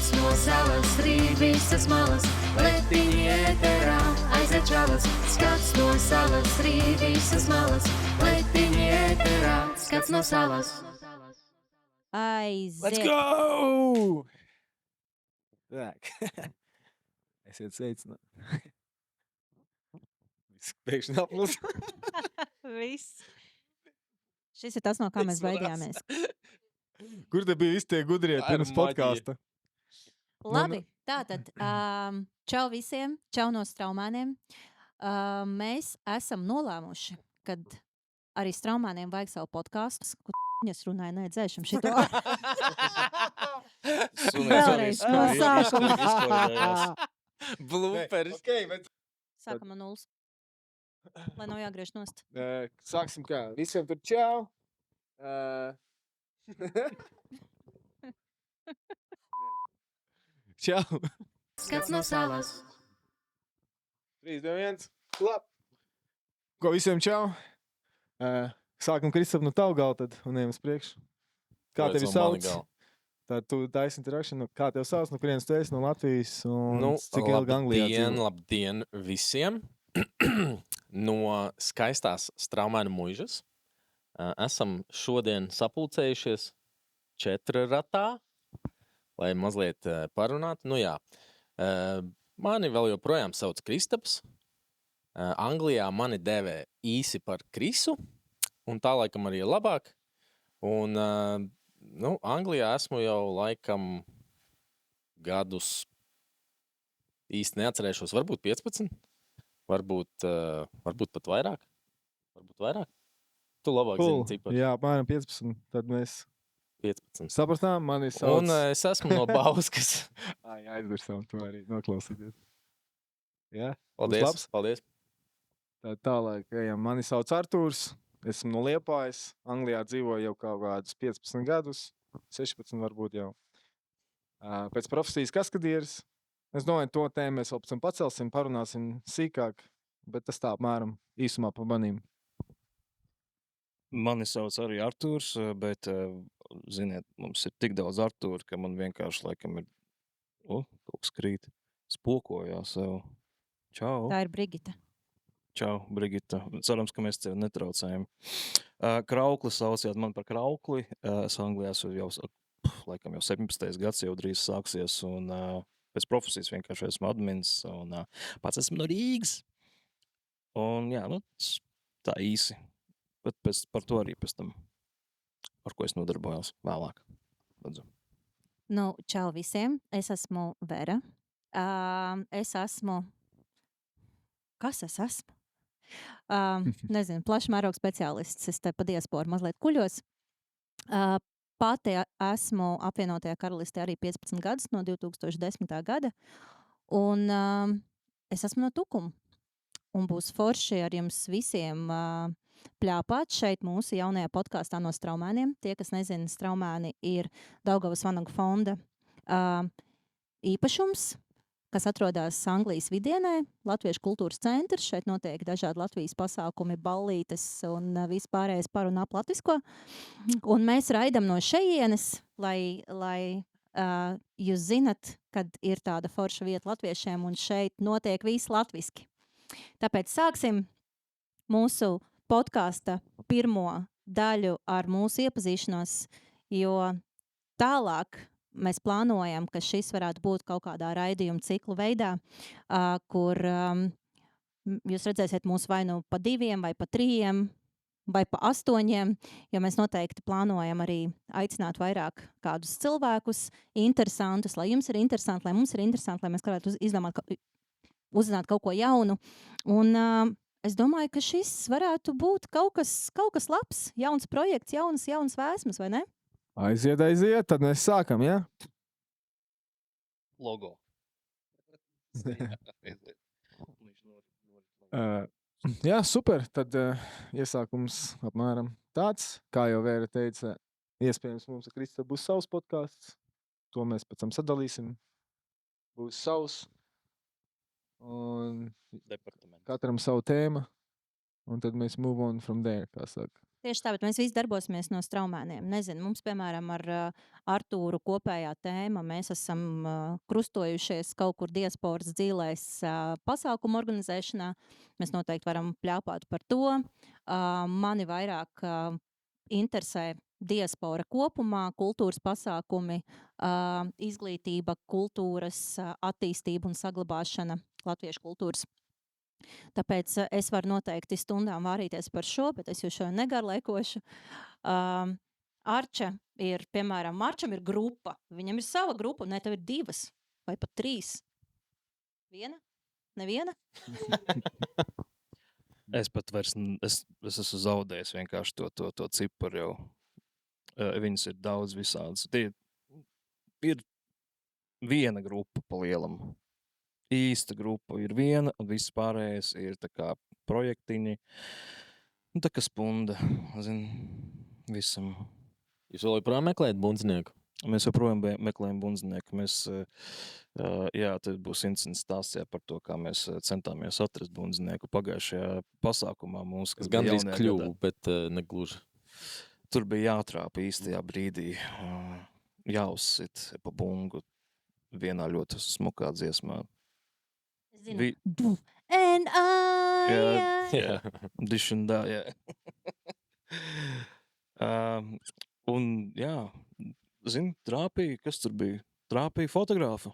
Skats no salas, rīt visas malas, letiņi ēterā, aiziet čalas. Skats no salas, rīt visas malas, letiņi ēterā, skats no salas. Aiziet. Let's go! Tak. Esiet sveicināti. Viss pēkšņi aplūs. Viss. Šis ir tas, no kā mēs baidījāmies. Kur te bija visi tie gudrie Tā ir pirms maģija. podkāsta? Labi, tātad, čau visiem, čau no straumēniem. Mēs esam nolēmuši, kad arī straumēniem vajag savu podkāstu, kur es runāju, nedzēšam šito. Vēlreiz no sākuma. Blooperis. Okay, bet... Sākam no nulles. Lai nav jāgriež nost. Sāksim kā. Visiem tur čau. Čau. Skats no salas. 3, 2, 1. Klap. Ko visiem čau? Sākam Kristap no tavu galu tad un ejam uz priekšu. Kā tevi sauc? Tad tu taisni interaction. Kā tev sauc? No kurienes tu esi? No Latvijas? Un cik ilgi Anglijā dzīvo? Labdien visiem. No skaistās Straumēnu muižas. Esam šodien sapulcējušies 4 ratā, lai mazliet parunātu. Nu jā, mani vēl joprojām sauc Kristaps. Anglijā mani devē īsi par Krisu, un tā laikam arī labāk. Un, Anglijā esmu jau laikam gadus īsti neatcerēšos, varbūt 15, varbūt pat vairāk. Tu labāk zini ciparu. Jā, apmēram 15. Tad mēs 15. sapratām, mani sauc... Un es esmu no Bauskas. Jā, aizvirsām to arī noklausīties. Jā, Paldies, paldies. Tālāk, ejam, mani sauc Artūrs, esmu no Liepājas, Anglijā dzīvoju jau kaut kādus 15 gadus, 16 varbūt jau. Pēc profesijas kaskadieris. Es domāju, to tēmu mēs vēl pēc tam pacelsim, parunāsim sīkāk, bet tas tā apmēram īsumā pa manīm. Mani sauc arī Artūrs, bet, ziniet, mums ir tik daudz Artūru, ka man vienkārši laikam ir, kaut kas krīt, spokojās sev. Čau. Tā ir Brigita. Čau, Brigita. Cerams, ka mēs tev netraucējam. Kraukli sauciet man par Kraukli. Es Anglijā jau 17. gads jau drīz sāksies, un pēc profesijas vienkārši esmu admins, un pats esmu no Rīgas. Un jā, tā īsi. Bet par to arī pēc tam, ar ko es nodarbojos vēlāk. Lūdzu. Čau visiem. Es esmu Vera. Es esmu... Kas es esmu? Nezinu, plašs mērogs speciālists. Es te pa diasporu mazliet kuļos. Pati esmu apvienotajā karalistē arī 15 gadus, no 2010. gada. Un es esmu no Tukuma. Un būs forši ar jums visiem pļāpāt šeit mūsu jaunajā podkāstā no Straumēniem. Tie, kas nezina, Straumēni ir Daugavas Vanagu fonda īpašums, kas atrodas Anglijas vidienē, Latviešu kultūras centrs. Šeit notiek dažādi Latvijas pasākumi, ballītes un vispārējais par un ap latvisko. Un mēs raidam no šejienes, lai jūs zinat, kad ir tāda forša vieta latviešiem, un šeit notiek viss latviski. Tāpēc sāksim mūsu podkāsta pirmo daļu ar mūsu iepazīšanos, jo tālāk mēs plānojam, ka šis varētu būt kaut kādā raidījuma ciklu veidā, kur jūs redzēsiet mūs vai nu pa 2, vai pa 3, vai pa 8, jo mēs noteikti plānojam arī aicināt vairāk kādus cilvēkus, interesantus, lai jums ir interesanti, lai mums ir interesanti, lai mēs varētu uzzināt kaut ko jaunu. Un es domāju, ka šis varētu būt kaut kas labs, jauns projekts, jaunas vēsmas, vai ne? Aiziet, tad mēs sākam, jā? Logo. Jā, super. Tad iesākums apmēram tāds, kā jau Vēra teica, iespējams mums ar Kristu būs savs podkāsts. To mēs pēc tam sadalīsim. Būs savs. Un katram savu tēmu. Un tad mēs move on from there, kā saka. Tieši tā, bet mēs visi darbosimies no straumēniem. Nezinu, mums, piemēram, ar Artūru kopējā tēma, mēs esam krustojušies kaut kur diasporas dzīlēs pasākumu organizēšanā. Mēs noteikti varam pļāpāt par to. Mani vairāk interesē diaspora kopumā, kultūras pasākumi, izglītība, kultūras attīstība un saglabāšana latviešu kultūras. Tāpēc es varu noteikti stundām vārīties par šo, bet es jau šo negarlaikošu. Arča ir, piemēram, Marčam ir grupa. Viņam ir sava grupa, ne, tev ir 2 vai pat 3. Viena? Neviena? Es pat vairs, es esmu zaudējis vienkārši to ciparu jau. Viņas ir daudz visādas. Tie ir viena grupa pa lielam. Īsta grupa ir viena, un viss pārējais ir tā kā projektiņi. Un tā kā spunda, visam. Jūs vēl joprojām meklējat bundznieku? Mēs joprojām meklējam bundznieku. Mēs, tad būs interesants stāsts par to, kā mēs centāmies atrast bundznieku pagājušajā pasākumā mums. Es gandrīz kļuvu, bet negluži. Tur bija jātrāpa īstajā brīdī, jāuzsit pa bungu vienā ļoti smukā dziesmā. And Jā. Dišandā, jā. Un, jā, trāpīja, kas tur bija? Trāpīja fotografu.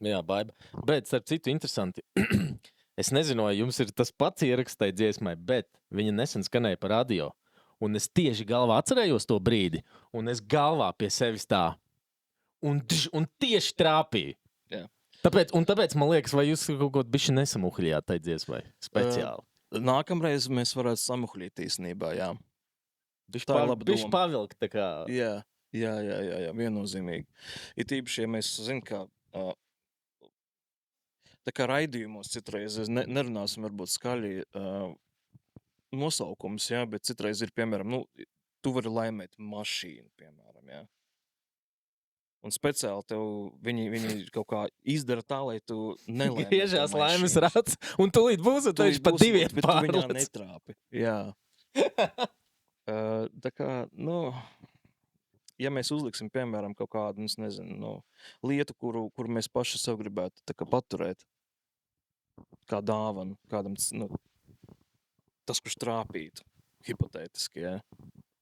Jā, baiba. Bet, starp citu, interesanti. Es nezinu, vai jums ir tas pats ierakstē dziesmai, bet viņa nesen skanēja pa radio. Un es tieši galvā atcerējos to brīdi. Un es galvā pie sevis tā. Un tieši trāpīju. Jā. Tāpēc man liekas, vai jūs kaut ko bišķi nesamuhļījāt tai dziesmai speciāli? Nākamreiz mēs varētu samuhļīt īstenībā, jā. Bišķi pavilkt tā kā... Jā, viennozīmīgi. Ir īpaši, ja mēs kā tā kā raidījumos citreiz, nerunāsim varbūt skaļi nosaukums, jā, bet citreiz ir, piemēram, tu vari laimēt mašīnu, piemēram, jā. Un speciāli tev viņi kaut kā izdara tā, lai tu nelaimētu. Griežās laimes rats, un tūlīt būs, un teiši pa 2 bet tu viņā netrāpi. Jā. Tā kā, ja mēs uzliksim, piemēram, kaut kādu, lietu, kuru mēs paši sev gribētu tā kā paturēt, kā dāvanu, kādam, tas, kurš trāpītu, hipotētiski, jā,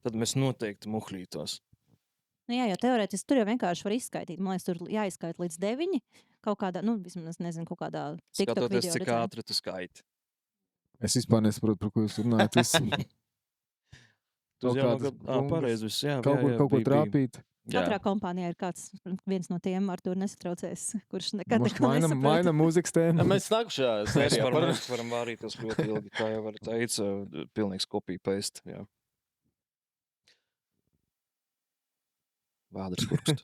tad mēs noteikti muhļītos. Jā, jo teorētiski tur jau vienkārši var izskaitīt. Man liekas, tur jāizskaita līdz 9. Kaut kādā, vismaz nezinu, kaut kādā TikTok video. Skatoties, cik ātri tu skaiti. Es vispār nesaprotu, par ko jūs runājat. Pareizi viss, jā. Kaut ko trāpīt. Katrā kompānijā ir viens no tiem, ar to nesatraucies, kurš nekad neko nesaprot. Maina mūzikas tēmu. Mēs nākušajā sērijā varam vārīties ļoti ilgi, kā jau var teikt, pilnīgs copy-paste, jā. Vēders kurkst.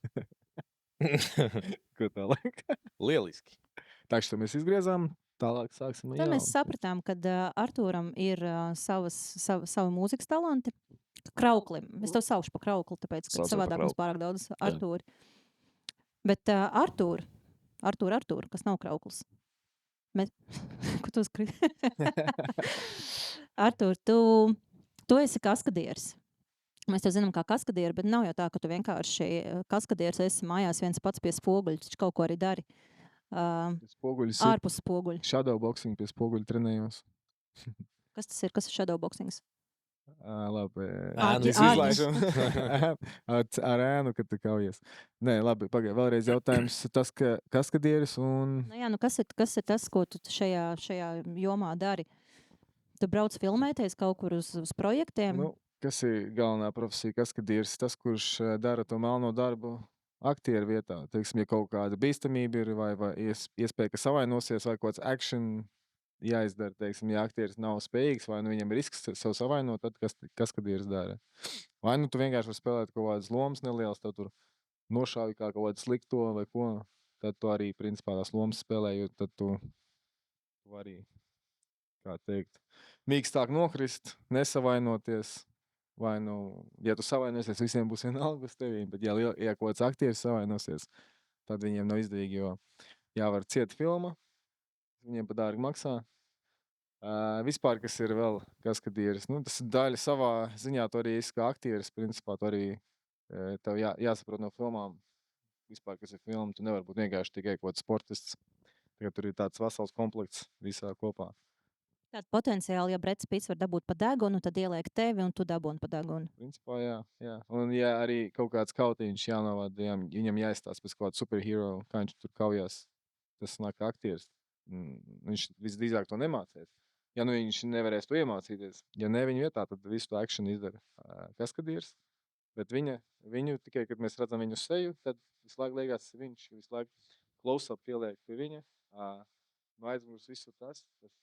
Ko tālāk? Lieliski. Tā, šo mēs izgriezām, tālāk sāksim. Tad mēs sapratām, ka Artūram ir savu mūzikas talanti. Krauklim. Es tev saušu pa kraukli, tāpēc, ka savādāk mums pārāk daudz Artūri. Bet Artūr, kas nav krauklis. Ko tu skribi? Artūr, tu esi kaskadieris. Mēs tev zinām kā kaskadieru, bet nav jau tā, ka tu vienkārši kaskadieris esi mājās viens pats pie spoguļa, taču kaut ko arī dari. Ārpus spoguļa. Shadowboxing pie spoguļa trenējos. Kas tas ir? Kas ir shadowboxings? Labi. Āķis. Ar ēnu, kad tu kaujies. Nē, labi, pagaid, vēlreiz jautājums. Tas, ka kaskadieris un... Kas ir tas, ko tu šajā jomā dari? Tu brauc filmēties kaut kur uz projektiem? Kas ir galvenā profesija, kaskadieris? Tas, kurš dara to melno darbu aktieru vietā. Teiksim, ja kaut kāda bīstamība ir vai iespēja, ka savainosies vai kaut kāds action jāizdara, teiksim, ja aktieris nav spējīgs vai viņam ir risks sev savainot, tad kaskadieris dara. Vai tu vienkārši var spēlēt kaut kādas lomas nelielas, tad tur nošāvi kā kaut kādu slikto vai ko, tad tu arī principā tās lomas spēlējot, tad tu vari, kā teikt, mīkstāk nokrist, nesavainoties. Vai, ja tu savainosies, visiem būs vienalga uz tevīm, bet ja kaut kāds aktieris savainosies, tad viņiem nav izdevīgi, jo jāvar ciet filma, viņiem pa dārgi maksā, Vispār, kas ir vēl kaskadieris, nu, tas ir daļa savā ziņā, tu arī esi kā aktieris, principā, tu arī tev jāsaprot no filmām, vispār, kas ir filma, tu nevar būt vienkārši tikai kaut kāds sportists, tagad tur ir tāds vesels komplekts visā kopā. Tāda potenciāli, ja Brets Pits var dabūt pa degunu, tad ieliek tevi un tu dabūni pa degunu. Principā, jā. Un ja arī kaut kāds kautiņš jānovada, viņam jāizstāsta pēc kaut kāda superhero, kā viņš tur kaujās, tas nāk kā aktieris. Viņš visdrīzāk to nemācēs. Ja nu viņš nevarēs to iemācīties, ja ne viņa vietā, tad visu to akšanu izdara kaskadieris. Bet viņu tikai, kad mēs redzam viņu seju, tad visu laiku liekas viņš, visu laiku close-up pieliek pie viņa. No aizmūs visu tas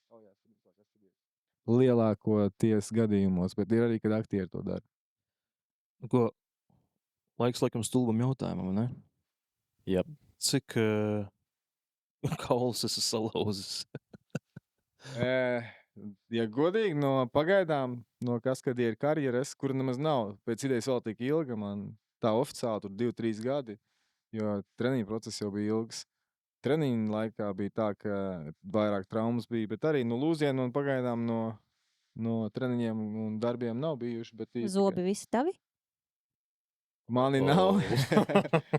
kaujās kaskadieris. Lielākoties gadījumos, bet ir arī, kad aktieri to dara. Nu, ko? Laiks laikam stulbam jautājumam, ne? Jā. Cik kauls esi salauzis? Ja godīgi, pagaidām no kaskadieru karjeras, kur nemaz nav, pēc idejas vēl tik ilga, man tā oficiāli tur 2-3 gadi, jo treniņu process jau bija ilgs. Treniņu laikā bija tā, ka vairāk traumas bija, bet arī lūzienu un pagaidām no treniņiem un darbiem nav bijuši. Bet Zobi visi tavi? Mani nav,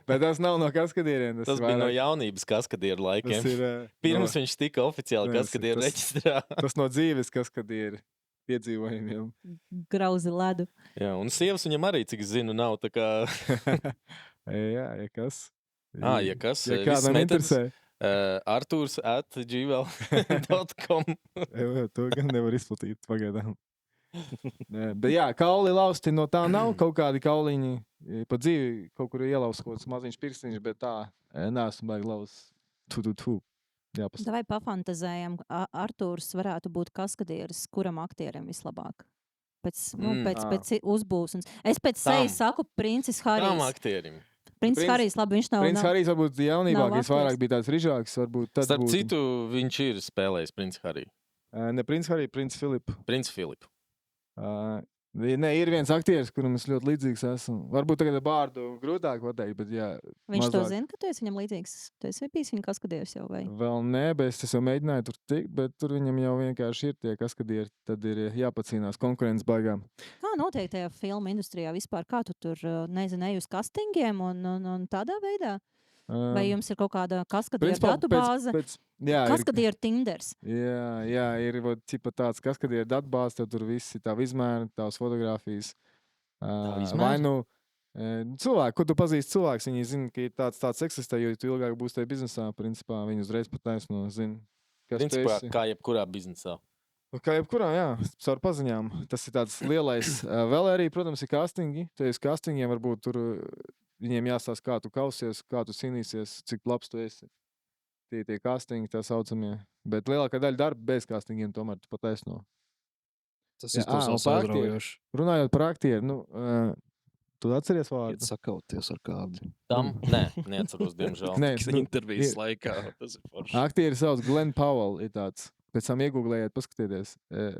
bet tas nav no kaskadieriem. Tas bija no jaunības kaskadieru laikiem. Tas ir, Pirms viņš tika oficiāli kaskadieru reģistrā. Tas no dzīves kaskadieru piedzīvojumiem. Grauzi ledu. Jā, un sievas viņam arī, cik zinu, nav tā kā... Jā, ja kas. Ja kas. Ja kādam interesē. Arturs@gmail.com To gan nevar izplatīt pagaidām. Bet jā, kauli lausti no tā nav. Kaut kādi kauliņi pa dzīvi kaut kur ielauz kaut kāds maziņš pirkstiņš, bet tā neesmu baigi lauz. Vai pafantazējam, Arturs varētu būt kaskadieris, kuram aktierim vislabāk? Pēc uzbūves. Es pēc sejas saku Princis Harijs. Tam aktierim. Princis Harijs, labi, viņš nav. Princis Harijs varbūt jaunībākais, vairāk bija tāds rižāks. Starp citu, viņš ir spēlējis Princis Hariju. Ne Princis Hariju, Princis Filipu. Princis Filipu. Nē, ir viens aktieris, kuram es ļoti līdzīgs esmu. Varbūt tagad ar bārdu grūtāk pateikt, bet jā. Viņš mazāk. to zina, ka tu esi viņam līdzīgs? Tu esi bijis viņa kaskadieris jau vai? Vēl nē, bet es jau mēģināju tur tikt, bet tur viņam jau vienkārši ir tie kaskadieri. Tad ir jāpacīnās konkurences baigām. Kā notiek tajā filmu industrijā vispār? Kā tu tur, nezinu, uz kastingiem un tādā veidā? Vai jums ir kaut kāda kaskadieru datubāze? Kaskadieru Tinders. Jā, ir tāds kaskadieru datubāze, tad tur viss ir tā izmēra, tās fotogrāfijas. Vai cilvēki, ko tu pazīsti cilvēks, viņi zina, ka ir tāds eksistē, jo tu ilgāk būsi tajā biznesā, principā viņi uzreiz pataisno zina, kas principā, tu esi. kā jebkurā biznesā. Kā jebkurā, jā, caur paziņām. Tas ir tāds lielais. Vēl arī, protams, ir castingi. Tajos castingiem varbūt tur viņiem jāstāsta, kā tu kausies, kā tu cīnīsies, cik labs tu esi. Tie castingi, tā saucamie. Bet lielākā daļa darba bez castingiem tomēr tu pataisno. Tas izklausās aizraujoši. Runājot par aktieru, tu atceries vārdu? Iet sakauties ar kādu. Tam? Nē, neatceros, diemžēl. Intervijas laikā. Tas ir forši. Aktieri sauc Glenn Powell, ir tāds. Pēc tam iegūglējiet, paskatieties.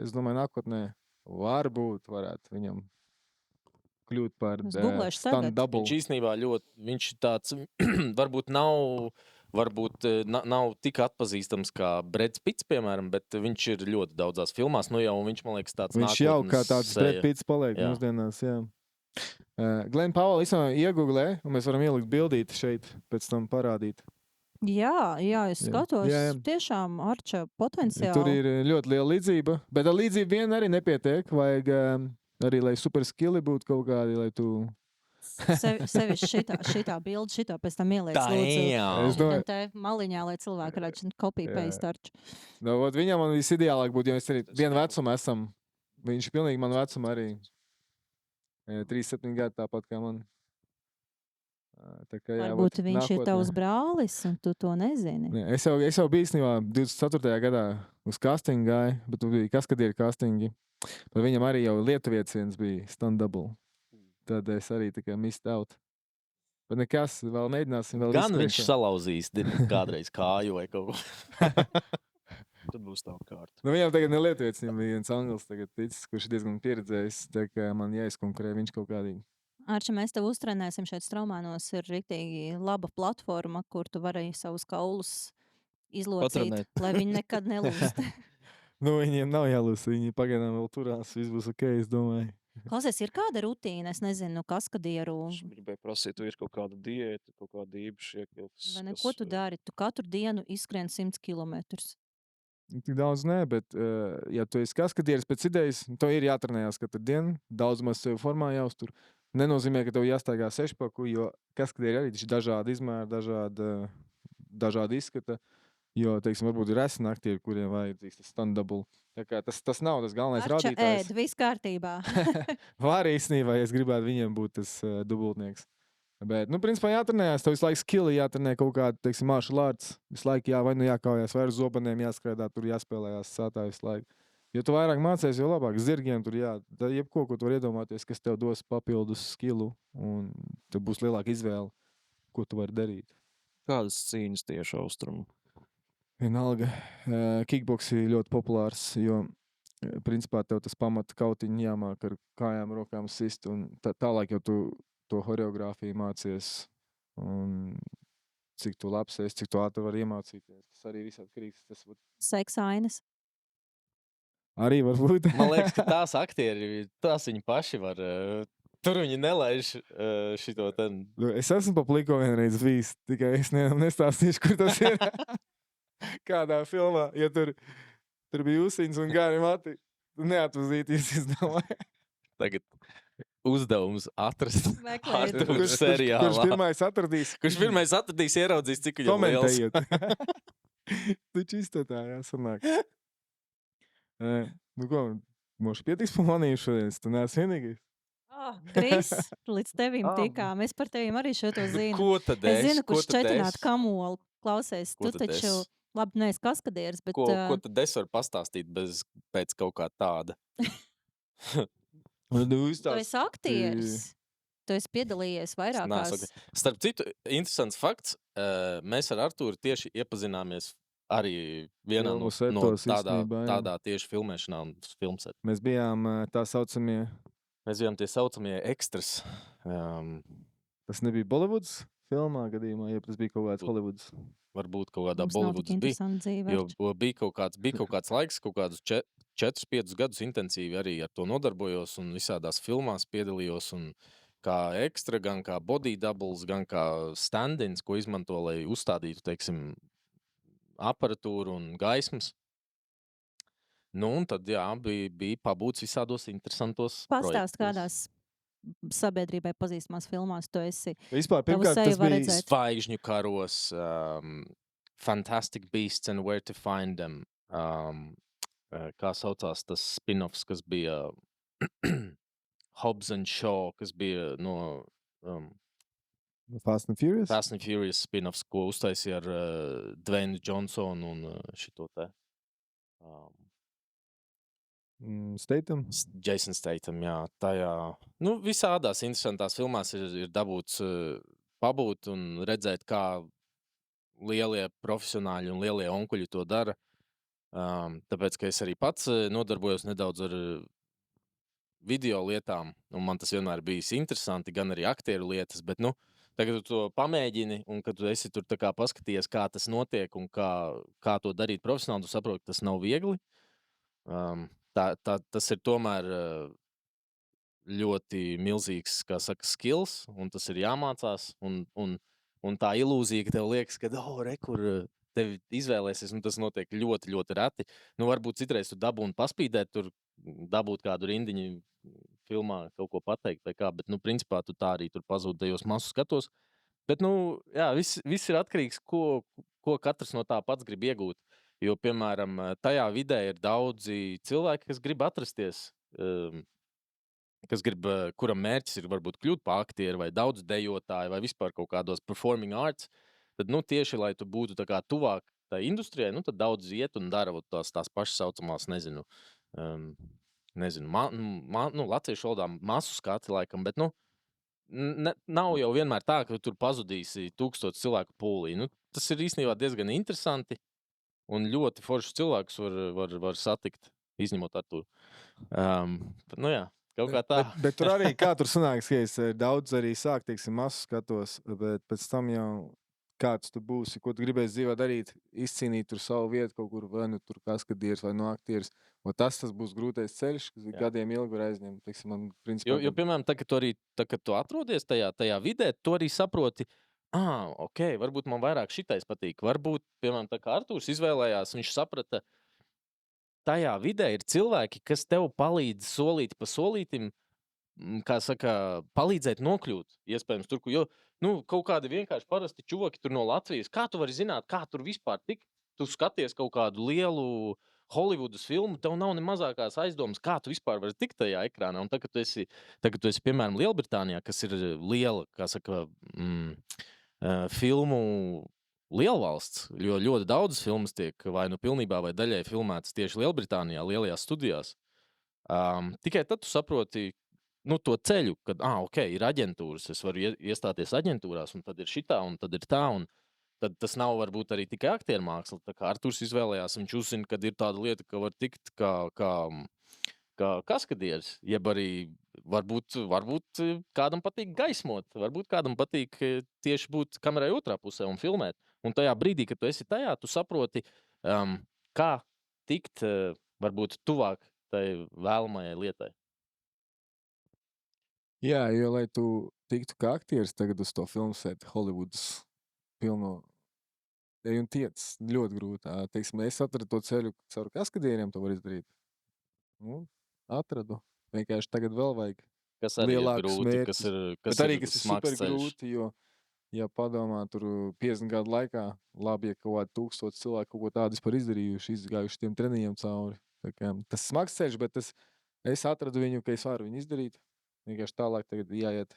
Es domāju, nākotnē varētu viņam kļūt par stand-double. Viņš īstenībā viņš tāds, varbūt nav tik atpazīstams kā Breds Pits, piemēram, bet viņš ir ļoti daudzās filmās. Nu jau, viņš, man liekas, tāds viņš jau kā tāds Breds Pits paliek mūsdienās, jā. Glenn Powell iegūglē, un mēs varam ielikt bildīti šeit, pēc tam parādīt. Jā, es skatos, tiešām Arča potenciāli. Tur ir ļoti liela līdzība, bet ar līdzību vien arī nepietiek. Vajag arī, lai super skilli būtu kaut kādi, lai tu... Sevišķi šitā bilde, šitā pēc tam ieliec lūdzu. Te maliņā, lai cilvēki redz copy-paste Arču. Viņam man visideālāk būtu, jo mēs arī vienu vecumu esam. Viņš pilnīgi man vecumu arī 37 gadi tāpat kā man. Varbūt viņš ir tavs brālis, un tu to nezini. Es jau biju īstenībā 24. gadā uz castingu gāju, bet tu biji kaskadieru castingi. Bet viņam arī jau lietuvietis viens bija stand-double. Tad es arī tikai missed out. Bet nekas, vēl mēģināsim. Gan viņš salauzīs kādreiz kāju vai kaut ko. Tad būs tava kārta. Viņam tagad ne lietuvietis, viņam bija viens anglis tagad ticis, kurš diezgan pieredzējis. Tā kā man jāizkonkurē viņš kaut kādīgi. Arča, mēs tev uztrenēsim šeit Straumēnos, ir riktīgi laba platforma, kur tu vari savus kaulus izlocīt, lai viņi nekad nelūst. Nu, viņiem nav jālūs, viņi pagaidām vēl turās, viss būs ok, es domāju. Klausies, ir kāda rutīna, es nezinu, kaskadieru, Es gribēju prasīt, vai ir kaut kāda diēta, kaut kāda īpaša iekļauts. vai ne, ko tu dari? Tu katru dienu izskrien 100 kilometrus. Tik daudz nē, bet, ja tu esi kaskadieris pēc idejas, to ir jātrenējās katru dienu, daudz maz sev formā jāuztur. Nenozīmē, ka tev jāstaigā sešpaku, jo kaskadieri arī taču dažādi izmēri, dažādi izskata. Jo, teiksim, varbūt ir esni aktieri, kuriem vajadzīgs tas stand-double. Tā kā tas nav tas galvenais Arča rādītājs. ēd, viss kārtībā. Var īstenībā, ja es gribētu viņiem būt tas dubultnieks. Bet, nu, principā jātrenējās, tev visu laiku skilli jātrenē kaut kāda, teiksim, martial arts. Visu laiku vai nu jākaujās, vai ar zobeniem jāskrēdā, tur jāspēlējās sātā visu laiku. Jo tu vairāk mācies, jo labāk zirgiem tur jebko, ko tu var iedomāties, kas tev dos papildus skillu, un tev būs lielāka izvēle, ko tu vari darīt. Kādas cīņas tieši austrumu? Vienalga, kickboks ir ļoti populārs, jo, principā, tev tas pamata kautiņi jāmāk ar kājām, rokām sist, un tālāk jau tu to horeogrāfiju mācies, un cik tu labs esi, cik tu ātri var iemācīties. Tas arī viss atkarīgs. Seksa ainas. Arī var būt. Man liekas, ka tās aktieri, tās viņi paši var. Tur viņi nelaiž šito ten. Es esmu pa pliko vienreiz bijis, tikai es nestāstīšu, kur tas ir. Kādā filmā, ja tur bija Usiņas un gari mati, tu neatpazīties, es domāju. Tagad uzdevums atrast Meklējiet. Artūru seriālā. Kurš pirmais atradīs? Kurš pirmais atradīs, ieraudzīs, cik viņam liels. Komentējiet. Taču iztatā jāsanāk. Nu ko, mums pietiks pamanīju šodien, tu neesi vienīgais. Kris, līdz tevim Ah. tikām. Es par tevim arī šo to zinu. Ko tad Es es? zinu, Ko kurš tad četināt es? kamolu. Klausies, Ko tu tad taču, es? labi, neesi kaskadieris, bet Ko tad es varu pastāstīt pēc kaut kā tāda? Tu tu esi aktieris. Tu esi piedalījies vairākās. Starp citu, interesants fakts. Mēs ar Artūru tieši iepazināmies arī vienā Filmu no setos īstenībā, jā. tādā tieši filmēšanā un filmsetā. Mēs bijām tā saucamie, Mēs bijām tie saucamie ekstras. tas nebija Bollywoods filmā gadījumā, ja tas bija kaut kāds Hollywoods. Varbūt kaut kādā Mums nav tik Bollywoods bija. interesanta dzīve. Jo bija kaut kāds laiks, kaut kādus 4-5 gadus intensīvi arī ar to nodarbojos un visādās filmās piedalījos. Un kā ekstra, gan kā body doubles, gan kā stand-ins, ko izmanto, lai uzstādītu, teiksim, aparatūru un gaismas. Nu, un tad, jā, bija pabūts visādos interesantos Pastāst, projektos. kādās sabiedrībai pazīstamās filmās tu esi. Vispār, Tavu pirmkārt, seju tas var bija redzēt. Zvaigžņu karos, Fantastic Beasts and Where to Find Them. Kā saucās tas spin-offs, kas bija Hobbs and Shaw, kas bija no Fast and Furious. Fast and Furious spin-offs, ko uztaisīja ar Dwayne Johnsonu un šito te Statham. Jason Statham, jā, tajā. Nu, visādās interesantās filmās ir dabūts pabūt un redzēt, kā lielie profesionāļi un lielie onkuļi to dara. Tāpēc, ka es arī pats nodarbojos nedaudz ar video lietām, un man tas vienmēr bijis interesanti, gan arī aktieru lietas, bet, nu, tagad tu to pamēģini, un kad tu esi tur tā kā paskatījies, kā tas notiek un kā to darīt profesionāli, tu saproti, ka tas nav viegli. Tas ir tomēr ļoti milzīgs, kā saka, skills, un tas ir jāmācās, un tā ilūzija, ka tev liekas, ka, kur tevi izvēlēsies, un tas notiek ļoti, ļoti reti. Nu, varbūt citreiz tu dabūni paspīdēt, tur dabūt kādu rindiņu filmā, kaut ko pateikt, vai kā, bet, nu, principā tu tā arī tur pazūd tajos masu skatos. Bet, nu, jā, viss ir atkarīgs, ko katrs no tā pats grib iegūt. Jo, piemēram, tajā vidē ir daudzi cilvēki, kas grib atrasties, kuram mērķis ir varbūt kļūt par aktieru vai daudz dejotāju vai vispār kaut kādos performing arts. Tad, nu, tieši, lai tu būtu tā kā tuvāk tai industrijai, nu, tad daudz iet un dara tās pašas saucamās, nezinu, latviešu valodā masu skati laikam, bet, nu, nav jau vienmēr tā, ka tur pazudīsi 1000 cilvēku pūlī. Nu, tas ir īstenībā diezgan interesanti un ļoti foršus cilvēkus var satikt, izņemot Artūru. Nu jā, kaut kā tā. Bet tur arī, kā tur sanāks, ka es daudz arī sāk, teiksim, masu skatos, bet pēc tam jau kāds tu būsi, ko tu gribēsi dzīvē darīt, izcīnīt tur savu vietu kaut kur, vai nu tur kaskadieris, vai no aktieris. Un tas būs grūtais ceļš, kas gadiem ilgi var aizņemt. Teiksim, man, principā, Jo, piemēram, kad tu atrodies tajā vidē, tu arī saproti, ok, varbūt man vairāk šitais patīk. Varbūt, piemēram, tā kā Artūrs izvēlējās, viņš saprata, tajā vidē ir cilvēki, kas tev palīdz solīt pa solītim, kā saka, palīdzēt nokļūt. Iespējams, tur, kaut kādi vienkārši parasti čuvaki tur no Latvijas. Kā tu vari zināt, kā tur vispār tikt? Tu skaties kaut kādu lielu Holivudas filmu, tev nav ne mazākās aizdomas, kā tu vispār vari tikt tajā ekrānā. Un tagad tu esi, piemēram, Lielbritānijā, kas ir liela, kā saka, filmu lielvalsts, jo ļoti daudzas filmas tiek vai nu pilnībā vai daļai filmētas tieši Lielbritānijā, lielajās studijās. Tikai tad tu saproti to ceļu, kad, ok, ir aģentūras, es varu iestāties aģentūrās, un tad ir šitā, un tad ir tā, un tad tas nav varbūt arī tikai aktieru māksla. Tā kā Artūrs izvēlējās, viņš uzzina, kad ir tāda lieta, ka var tikt kā kaskadieris, jeb arī varbūt kādam patīk gaismot, varbūt kādam patīk tieši būt kamerai otrā pusē un filmēt. Un tajā brīdī, kad tu esi tajā, tu saproti, kā tikt varbūt tuvāk tai vēlamajai lietai. Jā, jo, lai tu tiktu kā aktieris tagad uz to filmu sēti Hollywoodas pilno, ej un tiec, ļoti grūti. Teiksim, es atradu to ceļu caur kaskadieriem, to var izdarīt. Atradu. Vienkārši tagad vēl vajag Kas arī ir lielākus grūti, mērķus. Bet arī, kas ir smags super ceļš. grūti, jo, ja padomā, tur 50 gadu laikā, labi, ja kaut kādi 1000 cilvēki kaut ko tādu vispār izdarījuši, izgājuši tiem treniņiem cauri. Tā kā, tas ir smags ceļš, bet es atradu viņu, ka es varu viņu izdarīt. Vienkārši tālāk tagad jāiet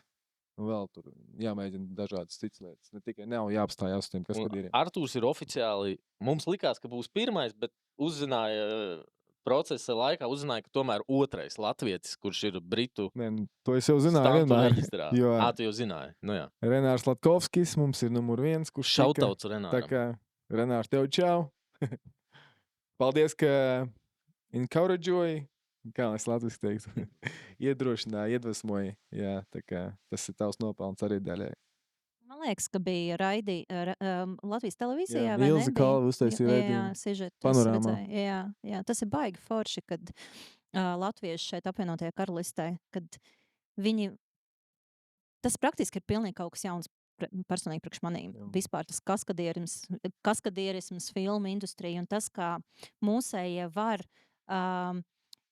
un vēl tur jāmēģina dažādas citas lietas. Ne tikai nav jāapstājās uz tiem kaskadieriem. Artūrs ir oficiāli, mums likās, ka būs pirmais, bet uzzināja procesa laikā, ka tomēr otrais latvietis, kurš ir britu Nē, to es jau zināju stampa vienmēr. reģistrā. Jo Tu jau zināji. Nu jā. Renārs Latkovskis mums ir numur 1, kurš tika. Šautauts Tā Renāram. kā Renārs, tev čau. Paldies, ka encourageoji, kā es latviski teiktu, iedrošināji, iedvesmoji. Jā, tā kā tas ir tavs nopelns arī daļai. Man liekas, ka bija Latvijas televīzijā, Jā, vai ne? Ilze Kalva uztaisīja Jā, raidījumu sižetu es Panorāmā. redzēju. Jā, tas ir baigi forši, kad latvieši šeit apvienotajā karalistē, kad viņi, tas praktiski ir pilnīgi kaut kas jauns personīgi priekš manīm. Jā. Vispār tas kaskadierisms, filmu industrija un tas, kā mūsējie var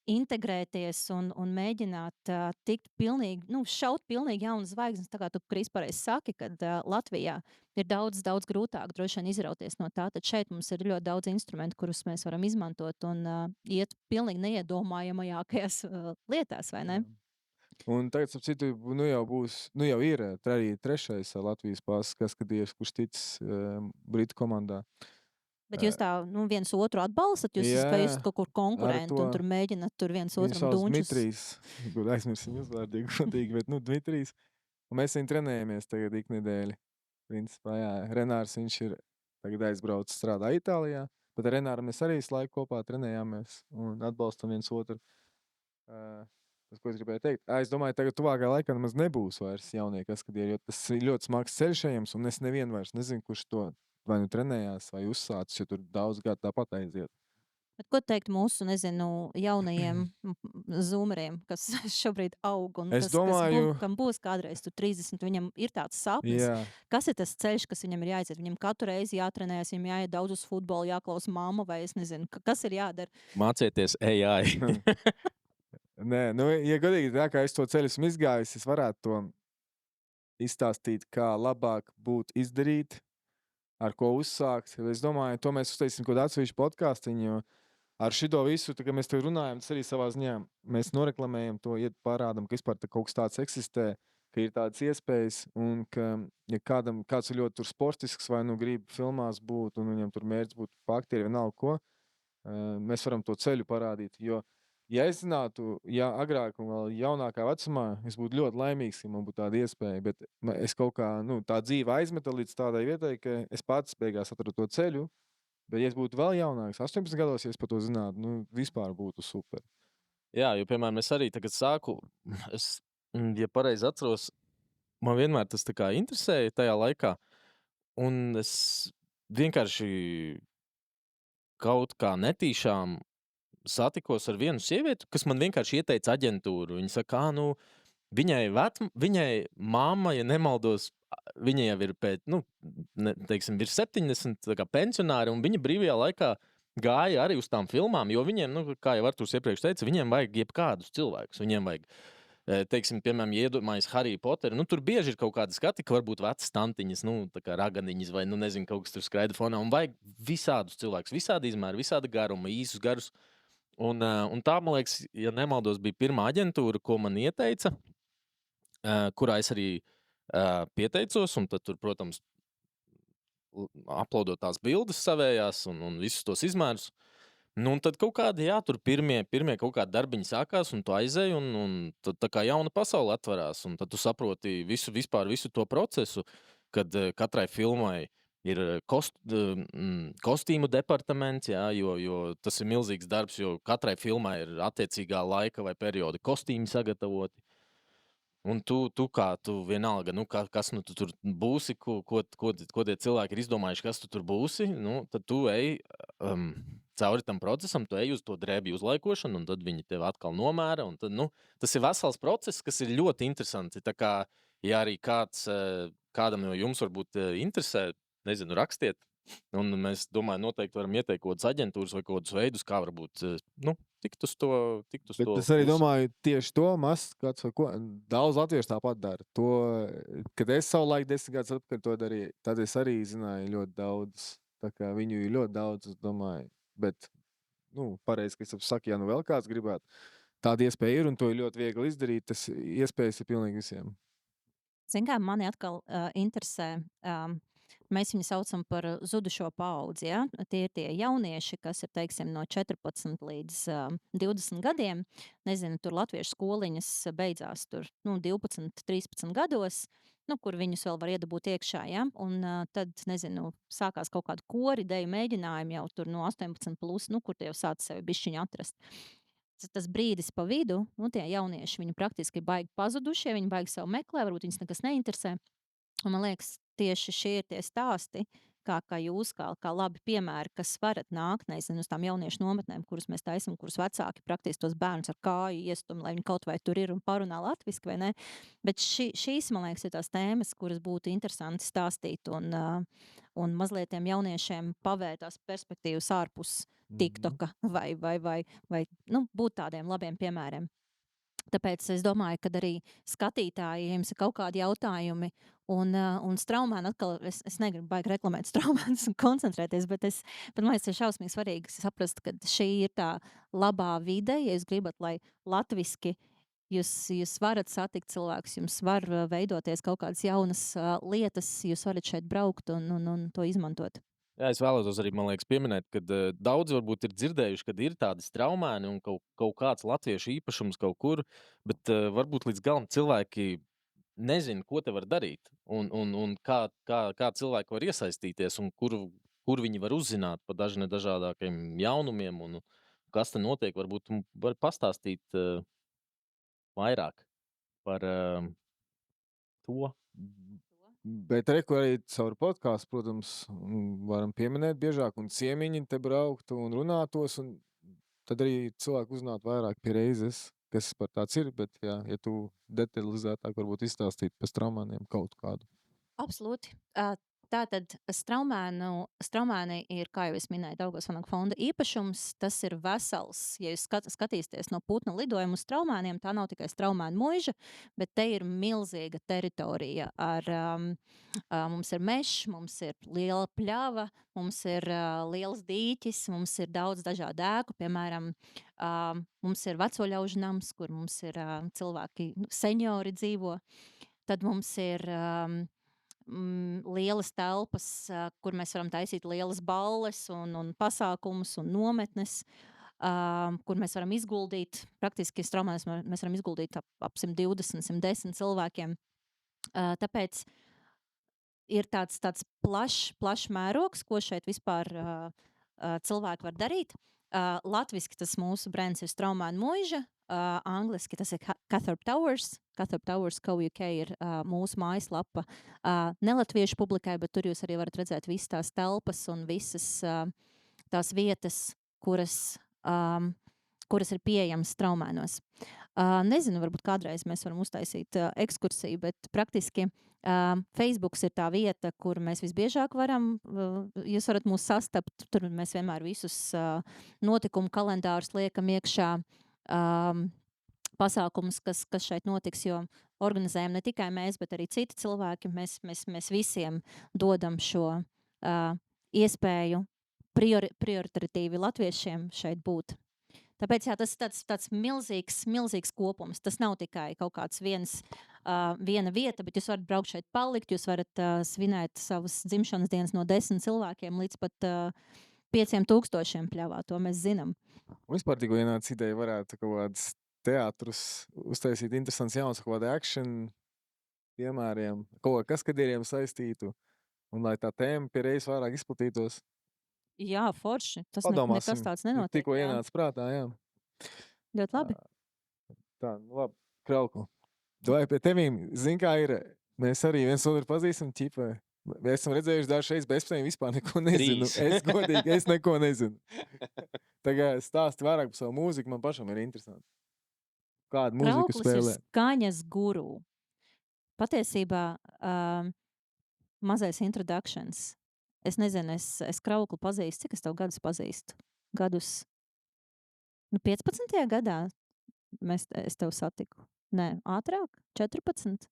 integrēties un mēģināt tikt pilnīgi, šaut pilnīgi jaunas zvaigznes, tā kā tu, Kris, pareizi saki, kad Latvijā ir daudz grūtāk droši vien izrauties no tā, tad šeit mums ir ļoti daudz instrumentu, kurus mēs varam izmantot un iet pilnīgi neiedomājamajākajās lietās, vai ne? Un tagad, ap citu, jau ir arī trešais Latvijas pasas kaskadieris, kurš ticis Britu komandā. Bet jūs tā, viens otru atbalstat, jūs esat kaut kur konkurenti un tur mēģināt tur viens Viņu otram sauc dunčus. Dmitrijs, kur aizmirsim uzvārdīgi, godīgi, bet Dmitrijs. Un mēs viņu trenējamies tagad iknedēļ. Principā, jā, Renārs, viņš ir tagad aizbraucis strādā Itālijā, bet ar Renāru mēs arī visu laiku kopā trenējāmies un atbalstam viens otru. Tas, ko es gribēju teikt. Es domāju, tagad tuvākā laikā nemaz nebūs vairs jaunie kaskadieri, jo tas ir ļoti smags ceļš ejams, un es nevienu vairs nezinu, kurš to vai nu trenējās, vai uzsācis, jo tur daudz gadu tāpat aiziet. Bet ko teikt mūsu, jaunajiem zoomeriem, kas šobrīd aug un Es domāju- kam būs kādreiz tu 30, viņam ir tāds sapnis. Jā, Kas ir tas ceļš, kas viņam ir jāiziet? Viņam katru reizi jātrenējas, viņam jāiet daudz uz futbolu, jāklausa mamma, vai es nezinu, kas ir jādara. Mācieties AI. nē, ja godīgi tā, kā es to ceļu esmu izgājis, es varētu to izstāstīt, kā labāk būtu izdarīt, ar ko uzsākt. Es domāju, to mēs uztaisīsim kaut kādu atsevišķu podcastiņu, jo ar šito visu, tā kā mēs te runājam, tas arī savā ziņā, mēs noreklamējam to, parādam, ka vispār kaut kas tāds eksistē, ka ir tādas iespējas, un ka, ja kāds ir ļoti tur sportisks, vai grib filmās būt, un viņam tur mērķis būt aktieri, vienalga ko, mēs varam to ceļu parādīt, jo ja es zinātu, agrāk un vēl jaunākā vecumā, es būtu ļoti laimīgs, ja man būtu tāda iespēja, bet es kaut kā, tā dzīve aizmeta līdz tādai vietai, ka es pats beigās atradu to ceļu, bet ja es būtu vēl jaunāks, 18 gados, ja es par to zinātu, vispār būtu super. Jā, jo, piemēram, es arī tagad sāku, ja pareizi atceros, man vienmēr tas tā kā interesēja tajā laikā, un es vienkārši kaut kā netīšām satikos ar vienu sievieti, kas man vienkārši ieteica aģentūru. Viņa saka, viņai mamma, ja nemaldos, viņa jau ir teiksim, virs 70, tā kā pensionāri, un viņa brīvajā laikā gāja arī uz tām filmām, jo viņiem, kā jau Artūrs iepriekš teica, viņiem vajag jebkādus cilvēkus. Viņiem vajag, teiksim, piemēram, ja iedomājas Harry Potteru, tur bieži ir kaut kādi skati, ka varbūt vecas tantiņas, tā kā raganiņas vai, nezinu, kaut kas tur skraida fonā, un vajag visādus cilvēkus, visādi izmēri, visāda garuma, īsus garus. Un tā, man liekas, ja nemaldos, bija pirmā aģentūra, ko man ieteica, kurā es arī pieteicos, un tad tur, protams, uploadot tās bildes savējās un visus tos izmērus. Un tad kaut kādi, tur pirmie kaut kādi darbiņi sākās, un tu aizēji, un tad tā kā jauna pasaule atverās, un tad tu saproti visu to procesu, kad katrai filmai ir kostīmu departaments, jo tas ir milzīgs darbs, jo katrai filmai ir attiecīgā laika vai perioda kostīmi sagatavoti. Un tu vienalga, kas tu tur būsi, ko tie cilvēki ir izdomājuši, kas tu tur būsi, tad tu ej cauri tam procesam, tu ej uz to drēbju uzlaikošanu, un tad viņi tev atkal nomēra. Un tad, tas ir vesels process, kas ir ļoti interesants. Tā kā, ja arī kādam no jums varbūt interesē, nezinu, rakstiet. Un mēs, domāju, noteikti varam ieteikt kaut kādas aģentūras vai kaut kādus veidus, kā varbūt tikt uz to. Bet es arī domāju, tieši to kāds vai ko. Daudz latviešu tāpat dara. To, kad es savulaik 10 gadus atpakaļ to darīju, tad es arī zināju ļoti daudz. Tā kā viņu ir ļoti daudz, es domāju. Bet, pareizi, ka es saku, ja vēl kāds gribētu, tāda iespēja ir un to ir ļoti viegli izdarīt. Tas iespējas ir pilnīgi visiem. Zin kā, mani atkal interesē... Mēs viņu saucam par zudušo paudzi. Ja? Tie ir tie jaunieši, kas ir, teiksim, no 14 līdz 20 gadiem. Nezinu, tur latviešu skoliņas beidzās tur, 12, 13 gados, kur viņus vēl var iedabūt iekšā. Ja? Un tad, nezinu, sākās kaut kādu kori, deju mēģinājumu jau tur no 18 plus, kur tie jau sāc sevi bišķiņu atrast. Tas brīdis pa vidu, tie jaunieši, viņi praktiski baigi pazudušie, viņi baigi sev meklē, varbūt viņus nekas neinteresē. Un man liekas, tieši šie ir tie stāsti, kā jūs, kā labi piemēri, kas varat nākt, nezinu, uz tām jauniešu nometnēm, kurus mēs taisam, kurus vecāki praktiski tos bērnus ar kāju iestum, lai viņi kaut vai tur ir un parunā latviski, vai ne? Bet šīs, man liekas, ir tās tēmas, kuras būtu interesanti stāstīt un mazliet tiem jauniešiem pavērt tās perspektīvas ārpus TikToka vai būt tādiem labiem piemēriem. Tāpēc es domāju, ka arī skatītāji, ja jums ir kaut kādi jautājumi, un Straumēni atkal, es negribu baigi reklamēt Straumēnus un koncentrēties, bet man liekas, ir šausmīgi svarīgi saprast, ka šī ir tā labā vide, ja jūs gribat, lai latviski jūs varat satikt cilvēkus, jums var veidoties kaut kādas jaunas lietas, jūs varat šeit braukt un to izmantot. Jā, es vēlētos arī, man liekas, pieminēt, ka daudzi varbūt ir dzirdējuši, ka ir tādi straumēni un kaut kāds latviešu īpašums kaut kur, bet varbūt līdz galam cilvēki nezina, ko te var darīt un kā cilvēki var iesaistīties un kur viņi var uzzināt par dažādākiem jaunumiem un kas te notiek. Varbūt var pastāstīt vairāk par to. Bet arī caur podkāstu, protams, varam pieminēt biežāk un ciemiņi te brauktu un runātos, un tad arī cilvēki uzzinātu vairāk pie reizes, kas par tāds ir, bet ja tu detalizētāk varbūt izstāstīt par straumēniem kaut kādu. Absolūti. Tātad straumēni ir, kā jau es minēju, Daugavas Vanagi fonda īpašums. Tas ir vesels, ja jūs skatīsieties no Putna lidojuma uz straumēniem, tā nav tikai straumēnu muiža, bet te ir milzīga teritorija. Mums ir mežs, mums ir liela pļava, mums ir liels dīķis, mums ir daudz dažādu ēku, piemēram, mums ir vecoļaužu nams, kur mums ir cilvēki, seniori dzīvo. Tad mums ir lielas telpas, kur mēs varam taisīt lielas balles un pasākumus un nometnes, kur mēs varam izguldīt. Praktiski straumēs mēs varam izguldīt ap 120, 110 cilvēkiem. Tāpēc ir tāds plašs mērogs, ko šeit vispār cilvēki var darīt. Latviski tas mūsu brands ir Straumēnu muiža. angliski tas ir Cathar Towers. Cathar Towers Co.uk ir mūsu mājaslapa. Nelatviešu publikai, bet tur jūs arī varat redzēt visas tās telpas un visas tās vietas, kuras ir pieejamas Straumēnos. Nezinu, varbūt kādreiz mēs varam uztaisīt ekskursiju, bet praktiski Facebooks ir tā vieta, kur mēs visbiežāk varam, jūs varat mūs sastapt, tur mēs vienmēr visus notikumu kalendārus liekam iekšā, pasākumus, kas šeit notiks, jo organizējam ne tikai mēs, bet arī citi cilvēki. Mēs visiem dodam šo iespēju prioritatīvi latviešiem šeit būt. Tāpēc jā, tas tāds milzīgs kopums. Tas nav tikai kaut kāds viena vieta, bet jūs varat braukt šeit palikt, jūs varat svinēt savas dzimšanas dienas no 10 cilvēkiem līdz pat 5000 pļavā, to mēs zinām. Vispār tikko ienāca ideja, varētu kaut kādas teātrus uztaisīt interesants jauns, kaut kāda action piemēriem, kaut kā kaskadieriem saistītu, un lai tā tēma pie reizes vairāk izplatītos. Jā, forši. Tas Padomāsim. nekas tāds nenotiek. Tikko ienāca prātā, jā. Ļoti labi. Tā, labi, Kraukli. Vai pie tevīm, zin kā ir, mēs arī viens otru pazīstam, ķipa, mēs esam redzējuši dažu reizi bezpēc vispār neko nezinu. Es godīgi, es neko nezinu. Tagad stāsti vairāk par savu mūziku, man pašam ir interesanti. Kādu mūziku Krauklis spēlē? ir skaņas guru. Patiesībā mazais introductions. Es nezinu, es Kraukli pazīstu. Cik es tev gadus pazīstu? Gadus 15. gadā es tev satiku. Nē, ātrāk? 14?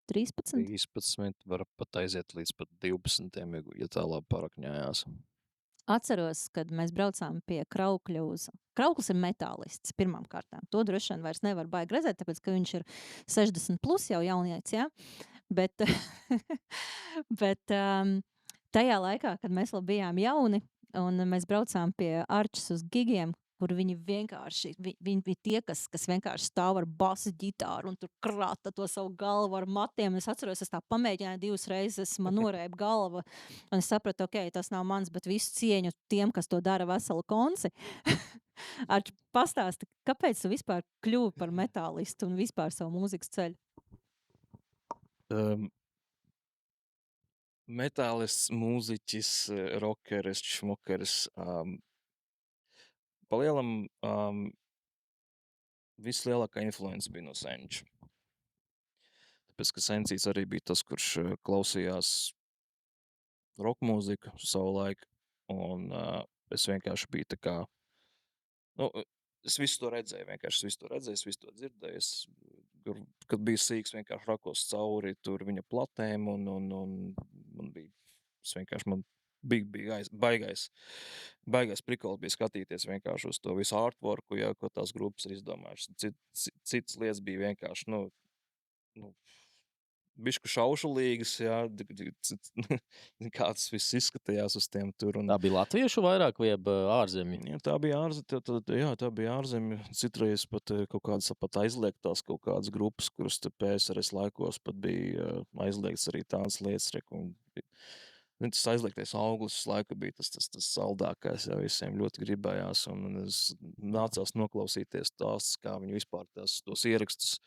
13? 13 var pat aiziet līdz pat 12, ja tā labi parakņājās. Atceros, kad mēs braucām pie Kraukļa uz... Krauklis ir metālists pirmām kārtām. To droši vien vairs nevar baigi redzēt, tāpēc, ka viņš ir 60 plus jau jaunieci, ja? Bet tajā laikā, kad mēs vēl bijām jauni un mēs braucām pie Arčes uz gigiem, kur viņi vienkārši, viņi bija tie, kas vienkārši stāv ar basu ģitāru un tur krāta to savu galvu ar matiem. Es atceros, es tā pamēģināju 2 reizes, man norēba galva, un es sapratu, ok, tas nav mans, bet visu cieņu tiem, kas to dara veselu konci. Arč, pastāsti, kāpēc tu vispār kļuvi par metālistu un vispār savu mūzikas ceļu? Metālists, mūziķis, rokeris, šmukeris, palielam vislielākā influence bija no Senča. Tāpēc, ka Sencīts arī bija tas, kurš klausījās rock mūziku savu laiku, un es vienkārši biju tā kā, es visu to redzēju, es visu to dzirdēju, kad biju sīks, vienkārši rakos cauri tur viņa platēm, un man bija, man bija baigais prikols bija skatīties vienkārši uz to visu artworku, ja, ko tās grupas ir izdomājušas. Cits lietas bija vienkārši, bišku šaušulīgas, jā, kā tas viss izskatījās uz tiem tur. Tā bija latviešu vairāk vai ārzemju? Jā, tā bija ārzemju. Citreiz pat kaut kādas pat aizliegtās kaut kādas grupas, kuras PSRS laikos pat bija aizliegts arī tādas lietas. Tas aizliegtais auglis laika bija tas saldākais, ja visiem ļoti gribējās, un es nācās noklausīties tās, kā viņi vispār tos ierakstus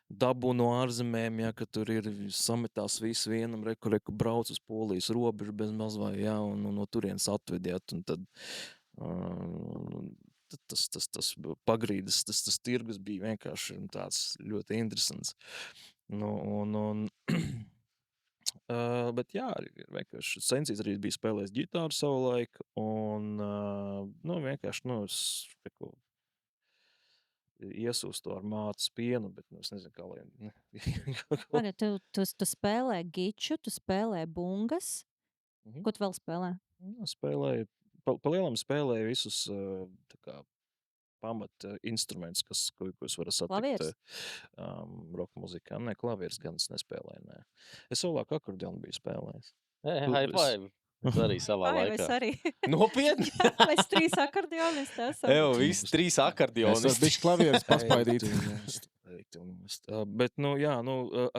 dabū no ārzemēm, ja, ka tur ir sametās visu vienam, reku brauc uz Polijas robežu bez mazvai, ja, un no turienes atvediet, un tad tas pagrīdes, tas tirgus bija vienkārši tāds ļoti interesants. Bet jā, vienkārši Sencīts arī bija spēlējis ģitāru savu laiku, un vienkārši, es iesūstu ar mātes pienu, bet es nezinu, kā lai... Tu spēlē giču, tu spēlē bungas. Ko tu vēl spēlē? Spēlēju, palielam spēlēju visus tā kā pamat instrumentus, ko es varu satikt rock muzikā. Nē, klavieres gan es nespēlēju, nē. Es savulāk akordeonu biju spēlējis. High five! Es arī savā laikā. Es arī. Nopietni? Jā, mēs 3 akordeonisti esam. Visi 3 akordeonisti. Es bišķi klavieres paspaidīt. Bet,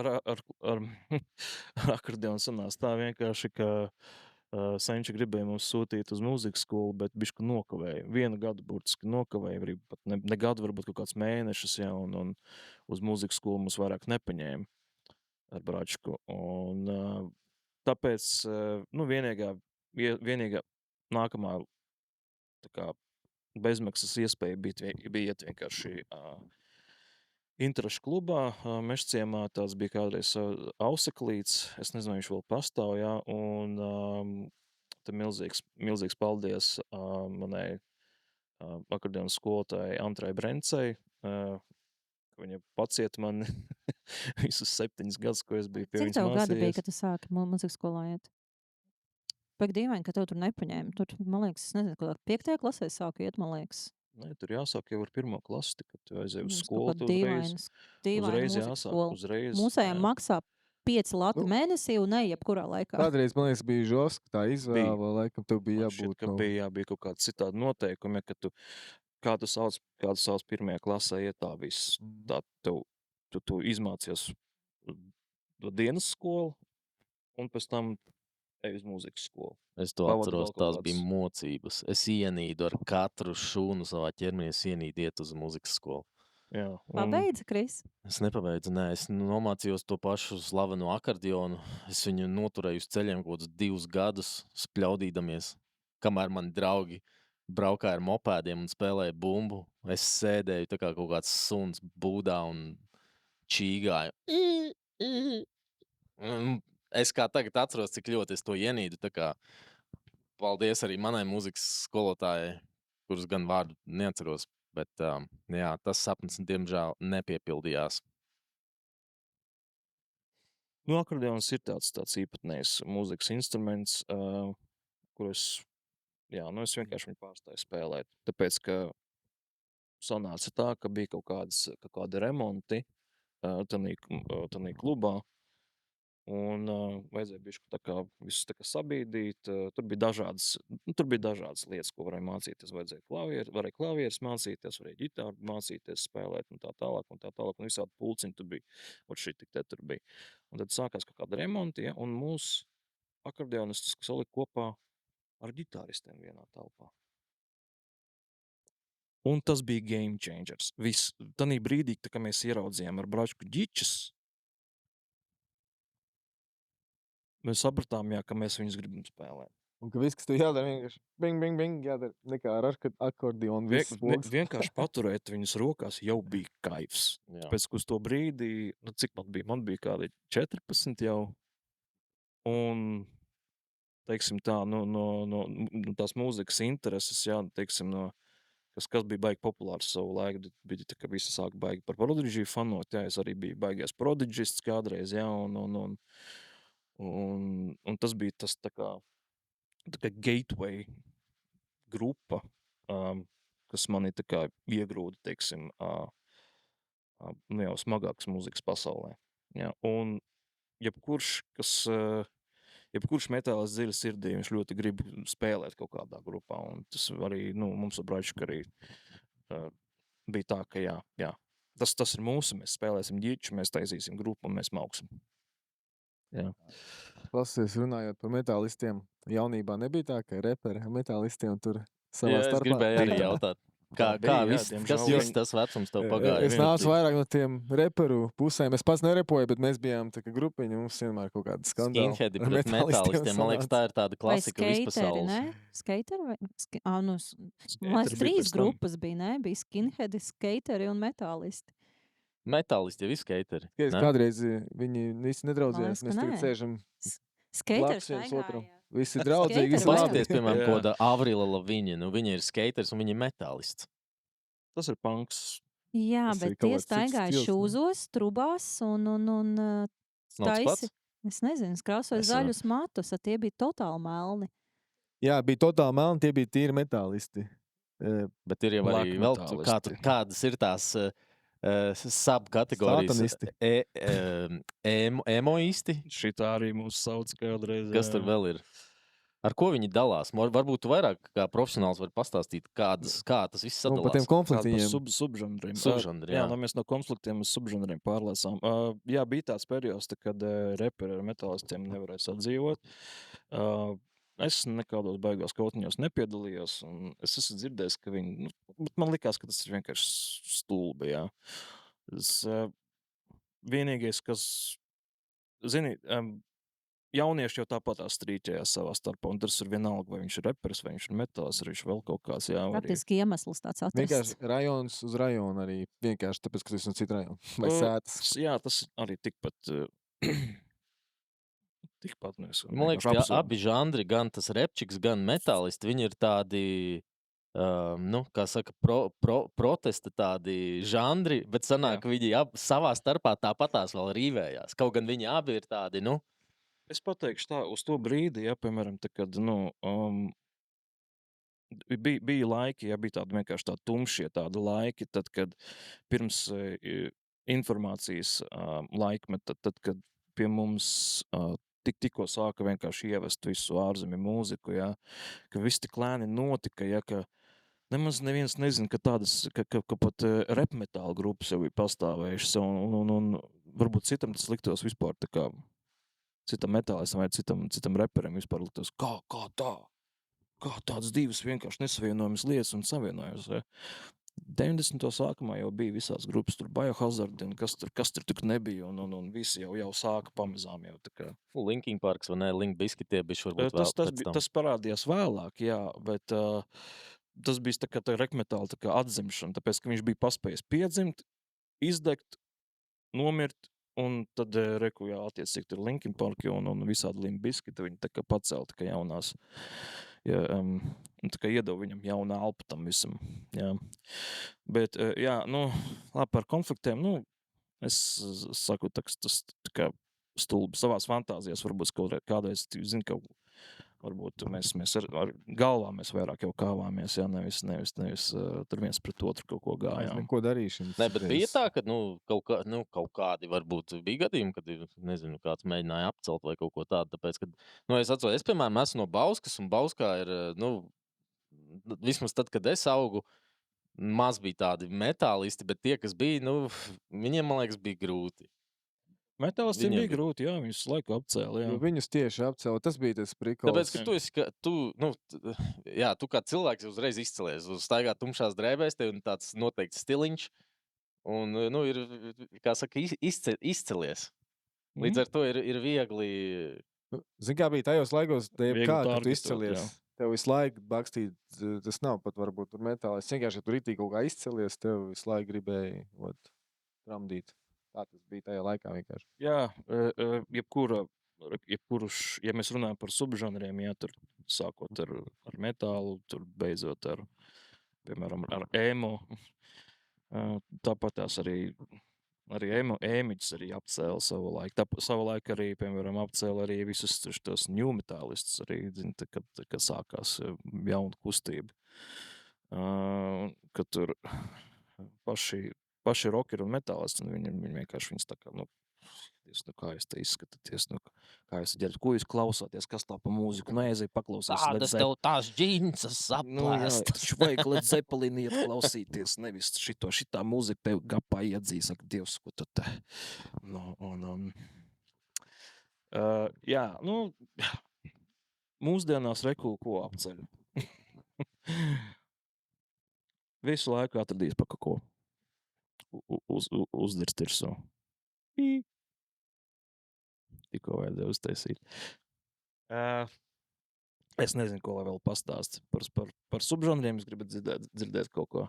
ar akordeonu sanās tā vienkārši, ka Senči gribēja mums sūtīt uz mūzikas skolu, bet bišķi nokavēja. 1 gadu burtiski nokavēja, arī pat ne gadu, varbūt kaut kāds mēnešus, ja, un uz mūzikas skolu mums vairāk nepaņēma ar Bračku. Un tāpēc, nu, vienīgā nākamā tā kā bezmaksas iespēja bija iet vienkārši interešu klubā, Mežciemā. Tās bija kādreiz Auseklīts, es nezinu, viņš vēl pastāv, jā, un te milzīgs paldies manai akordeonas skolotājai Antrai Brencei, ka viņa pacieta mani visus 7 gadus, ko es biju pie Cik viņas tev gadi bija, mācījies. kad tu sāki mūzikas skolā iet? Pēc dīvaini, ka tev tur nepaņēma. Tur, man liekas, es nezinu, kādā 5. klasē sāku iet, man liekas. Nē, tur jāsāk jau ar 1. klasi, kad tu aizēji uz Tas kaut skolu, kā tu dīvaina uzreiz mūzikas jāsāk, skola. uzreiz. Mūsējām jā. maksā 5 lati Nu. mēnesī un ne jebkurā laikā. Kādreiz, man liekas, bija žoska tā izvēle, vai laikam tev bija Man šķiet, jābūt. ka bija kaut kāda citāda noteikuma, ka tu, kā tu sauc 1. klasē, iet tā viss. Tā tu izmācies dienas skolu, un pēc tam ej uz mūzikas skolu. Es to Pavadu atceros, vēl kaut tās kāds- bija mocības. Es ienīdu ar katru šūnu savā ķermenī, es ienīdu iet uz mūzikas skolu. Jā, un Pabeidzi, Kris. Es nepabeidzu, nē, es nomācījos to pašu slaveno akordionu. Es viņu noturēju uz ceļiem kaut kādus 2 gadus, spļaudīdamies, kamēr mani draugi braukāja ar mopēdiem un spēlēja bumbu. Es sēdēju tā kā kaut kāds suns būdā un čīgāju. Es kā tagad atceros, cik ļoti es to ienīdu. Tā kā paldies arī manai mūzikas skolotājai, kuras gan vārdu neatceros. Bet jā, tas sapnis, diemžēl, nepiepildījās. Nu, akordeons ir tāds īpatnējs mūzikas instruments, kur es vienkārši viņu pārstāju spēlēt. Tāpēc, ka sanāca tā, ka bija kaut kādi remonti tanī klubā, un vajadzēja bišķi tā kā visus tā kā sabīdīt. Tur bija dažādas lietas, ko varēja mācīties. Varēja klavieres mācīties, varēja ģitāru mācīties, spēlēt un tā tālāk, un visādi pulciņi tur bija. Un šī tik te tur bija. Un tad sākās kaut kāda remonti, ja, un mūsu akordionistus salika kopā ar ģitāristiem vienā telpā. Un tas bija game changers. Tanī brīdī, tā kā mēs ieraudzījām ar Bračku ģičas, mēs sapratām, jā, ka mēs viņus gribam spēlēt. Un ka viss, kas tev jādara, vienkārši bing, bing, bing, jādara nekā ar akordionu. Viss pogas. Vienkārši paturēt viņus rokās jau bija kaifs. Jā. Pēc uz to brīdī, cik man bija? Man bija kādi 14 jau. Un, teiksim tā, no tās mūzikas intereses, jā, teiksim, kas bija baigi populārs savu laiku, bija tā, ka visi sāka baigi par Prodigy fanot, jā, es arī biju baigies Prodigists kādreiz, jā, un tas bija tas tā kā gateway grupa, kas mani tā kā iegrūda, teiksim, jau smagākas mūzikas pasaulē. Jā, un jebkurš metālists dziļi sirdī, viņš ļoti grib spēlēt kaut kādā grupā, un tas arī, mums ar Bračku arī bija tā, ka jā, tas ir mūsu, mēs spēlēsim ģiču, mēs taisīsim grupu un mēs mauksim. Jā. Klausies, runājot par metālistiem, jaunībā nebija tā, ka reperi ar metālistiem tur savā Jā, es starpā. gribēju arī jautāt, Tā bija, jā, kas diemžēl. viss tas vecums tev pagāja? Es nācu vairāk no tiem reperu pusēm. Es pats nerepoju, bet mēs bijām tā kā grupiņa. Mums vienmēr kaut kāda skandāla. Skinheadi ar pret metālistiem. Man liekas, tā ir tāda Vai klasika skateri, vispasaules. ne? Skateri vai? Man liekas, Skateri bija 3 pēc tam. grupas bija, ne? Bija skinheadi, skateri un metālisti. Metālisti jau ir skateri. Skaidrs, ne? kādreiz viņi visi nedraudzējās. Man liekas, Mēs ka tagad nē. sēžam Skateri blakus viens otram. staigāja. Visi draudzīgi, visi Skateri labi. Pasties, piemēram, Jā. ko da Avrila Laviņa. Viņa ir skaters un viņa ir metālists. Tas ir punks. Jā, Tas ir bet kaut tie kāds cits staigāja stils, ne? šūzos, trubās un Nav tas taisi. pats? Es nezinu, krāsoja Es zaļus matus, tie bija totāli melni. Jā, bija totāli melni, tie bija tīri metālisti. Bet ir jau arī Black vēl metālisti. kādas ir tās subkategorijas. Satanisti. Emoisti. Šitā arī mūs sauc kādreiz. Kas tur vēl ir? Ar ko viņi dalās? Varbūt tu vairāk kā profesionāls vari pastāstīt, kā tas viss Nu, par tiem sadalās. konfliktiem. Subžanriem. Subžanri, Jā, jā. mēs no konfliktiem uz subžanriem pārlēsām. Jā, bija tāds periods, kad reperi ar metālistiem nevarēja sadzīvot. es nekādos baigās kautiņos nepiedalījos, un es esmu dzirdējis, ka viņi, bet man likās, ka tas ir vienkārši stulbi, jā. Vienīgais, kas, zini, jaunieši jau tāpat strīķējās savā starpā, un tas ir vienalga, vai viņš ir reperis, vai viņš ir metāls, vai viņš vēl kaut kāds, jā. Praktiski iemesls tāds atrasts. Vienkārši rajons uz rajonu arī. Vienkārši tāpēc, ka tas ir cita rajona. Vai sētas. Jā, tas arī tikpat... Tikpat mēs. Man liekas, ka abi žanri, gan tas repčiks, gan metālisti, viņi ir tādi, kā saka, protesta tādi žanri, bet sanāk, viņi savā starpā tāpatās vēl rīvējās. Kaut gan viņi abi ir tādi, Es pateikšu tā, uz to brīdi, ja, piemēram, tā, kad, bija laiki, ja bija tādi vienkārši tādi tumšie tādi laiki, tad, kad pirms informācijas laikmeta, tad, kad pie mums tikko sāka vienkārši ievest visu ārzemju mūziku, ja, ka viss tik lēni notika, ja, ka nemaz neviens nezina, ka tādas, ka pat rap metāla grupas jau ir pastāvējušas, un varbūt citam tas liktos vispār tā kā citam metālistam vai citam reperim vispār liktos, kā tādas divas vienkārši nesavienojamas lietas un savienojas. Ja. 90. sākumā jau bija visās grupas, tur Biohazard, un kas tur tik nebija, un visi jau sāka pamazām jau tā kā. Linkin Parks vai ne, Limp Bizkit tie bišķi varbūt vēl pēc tam. Tas parādījās vēlāk, jā, bet tas bija tā kā tā rekmetāla tā kā atzimšana, tāpēc, ka viņš bija paspējis piedzimt, izdegt, nomirt, un tad reku, jā, attiecīgi tur Linkin Park un visādi Limp Bizkit, viņi tā kā pacēla tā kā jaunās, ja, tā kā iedeva viņam jaunu alpu tam visam, jā. Bet, jā, labi par konfliktiem, es saku, tas tā kā stulbi savās fantāzijās, varbūt kādreiz, zinu, ka varbūt mēs ar galvā mēs vairāk jau kāvāmies, jā, nevis tur viens pret otru kaut ko gājām. Neko darīšanu. Ne, bet bija tā, ka, kaut kādi varbūt bija gadījumi, kad, nezinu, kāds mēģināja apcelt vai kaut ko tādu, tāpēc, ka, es, piemēram, esmu no Bauskas, un Bauskā ir, vismaz tad, kad es augu, maz bija tādi metālisti, bet tie, kas bija, viņiem, man liekas, bija grūti. Metālistiem bija grūti, jā, viņus laiku apcēla, jā. Viņus tieši apcēla, tas bija tas prikols. Tāpēc, ka tu kā cilvēks uzreiz izcelies, uz staigā tumšās drēbēs, tev ir tāds noteikts stiliņš, un, ir, kā saka, izcelies. Līdz ar to ir viegli... Zini, kā bija tajos laikos, kā tu izcelies? Jā. Tev visu laiku bakstīt, tas nav pat varbūt tur metālis. Vienkārši, ja tu ritīgi kaut kā izcelies, tev visu laiku gribēja tramdīt. Tā tas bija tajā laikā vienkārši. Jā, ja mēs runājam par subžanriem, jā, tur sākot ar metālu, tur beidzot ar, piemēram, ar emo, tāpat tās arī ēmiķis arī apcēla savu laiku. Savu laiku arī, piemēram, apcēla arī visus tos new metālistus arī, kad sākās jauna kustība. Kad tur paši rockeri un metālisti, un viņi vienkārši viņas tā kā, kā jūs te izskatāties, kā jūs ģerat, ko jūs klausāties, kas tā pa mūziku, aiziet paklausīties. Tādas tev tās džinsas aplēst. Taču vajag Led Zeppelin iet klausīties, nevis šitā mūzika tev gapā iedzīs, saka, Dievs, ko tu te. Jā, mūsdienās reku, ko apceļ. Visu laiku atradīs pa kaut ko. Uzdirst ir so. Tikko vajadzēja uztaisīt. Es nezinu, ko lai vēl pastāst. Par subžanriem es gribu dzirdēt kaut ko.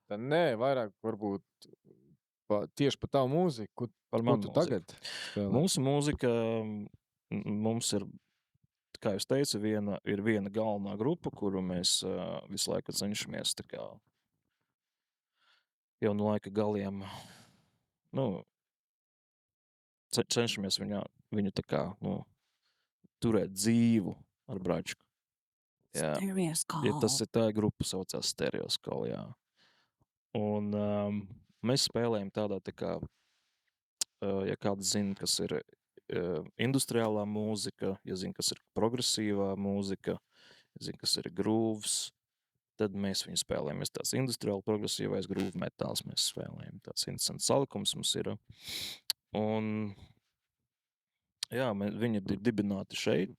Nē, vairāk varbūt tieši par tavu mūziku. Par ko tu tagad spēlē? Mūsu mūzika, mums ir, kā es teicu, ir viena galvenā grupa, kuru mēs visu laiku cenšamies tā kā jau no laika galiem, cenšamies viņu tā kā, turēt dzīvu ar bračku. Jā. Ja tas ir tā grupa, saucās Stereoskala, jā. Un mēs spēlējam tādā tā kā, ja kāds zina, kas ir industriālā mūzika, ja zina, kas ir progresīvā mūzika, ja zina, kas ir grūvs, tad mēs viņu spēlējam. Mēs tāds industriāli progresīvais groove metāls mēs spēlējam. Tāds interesants salikums mums ir. Un, jā, viņi ir dibināti šeit,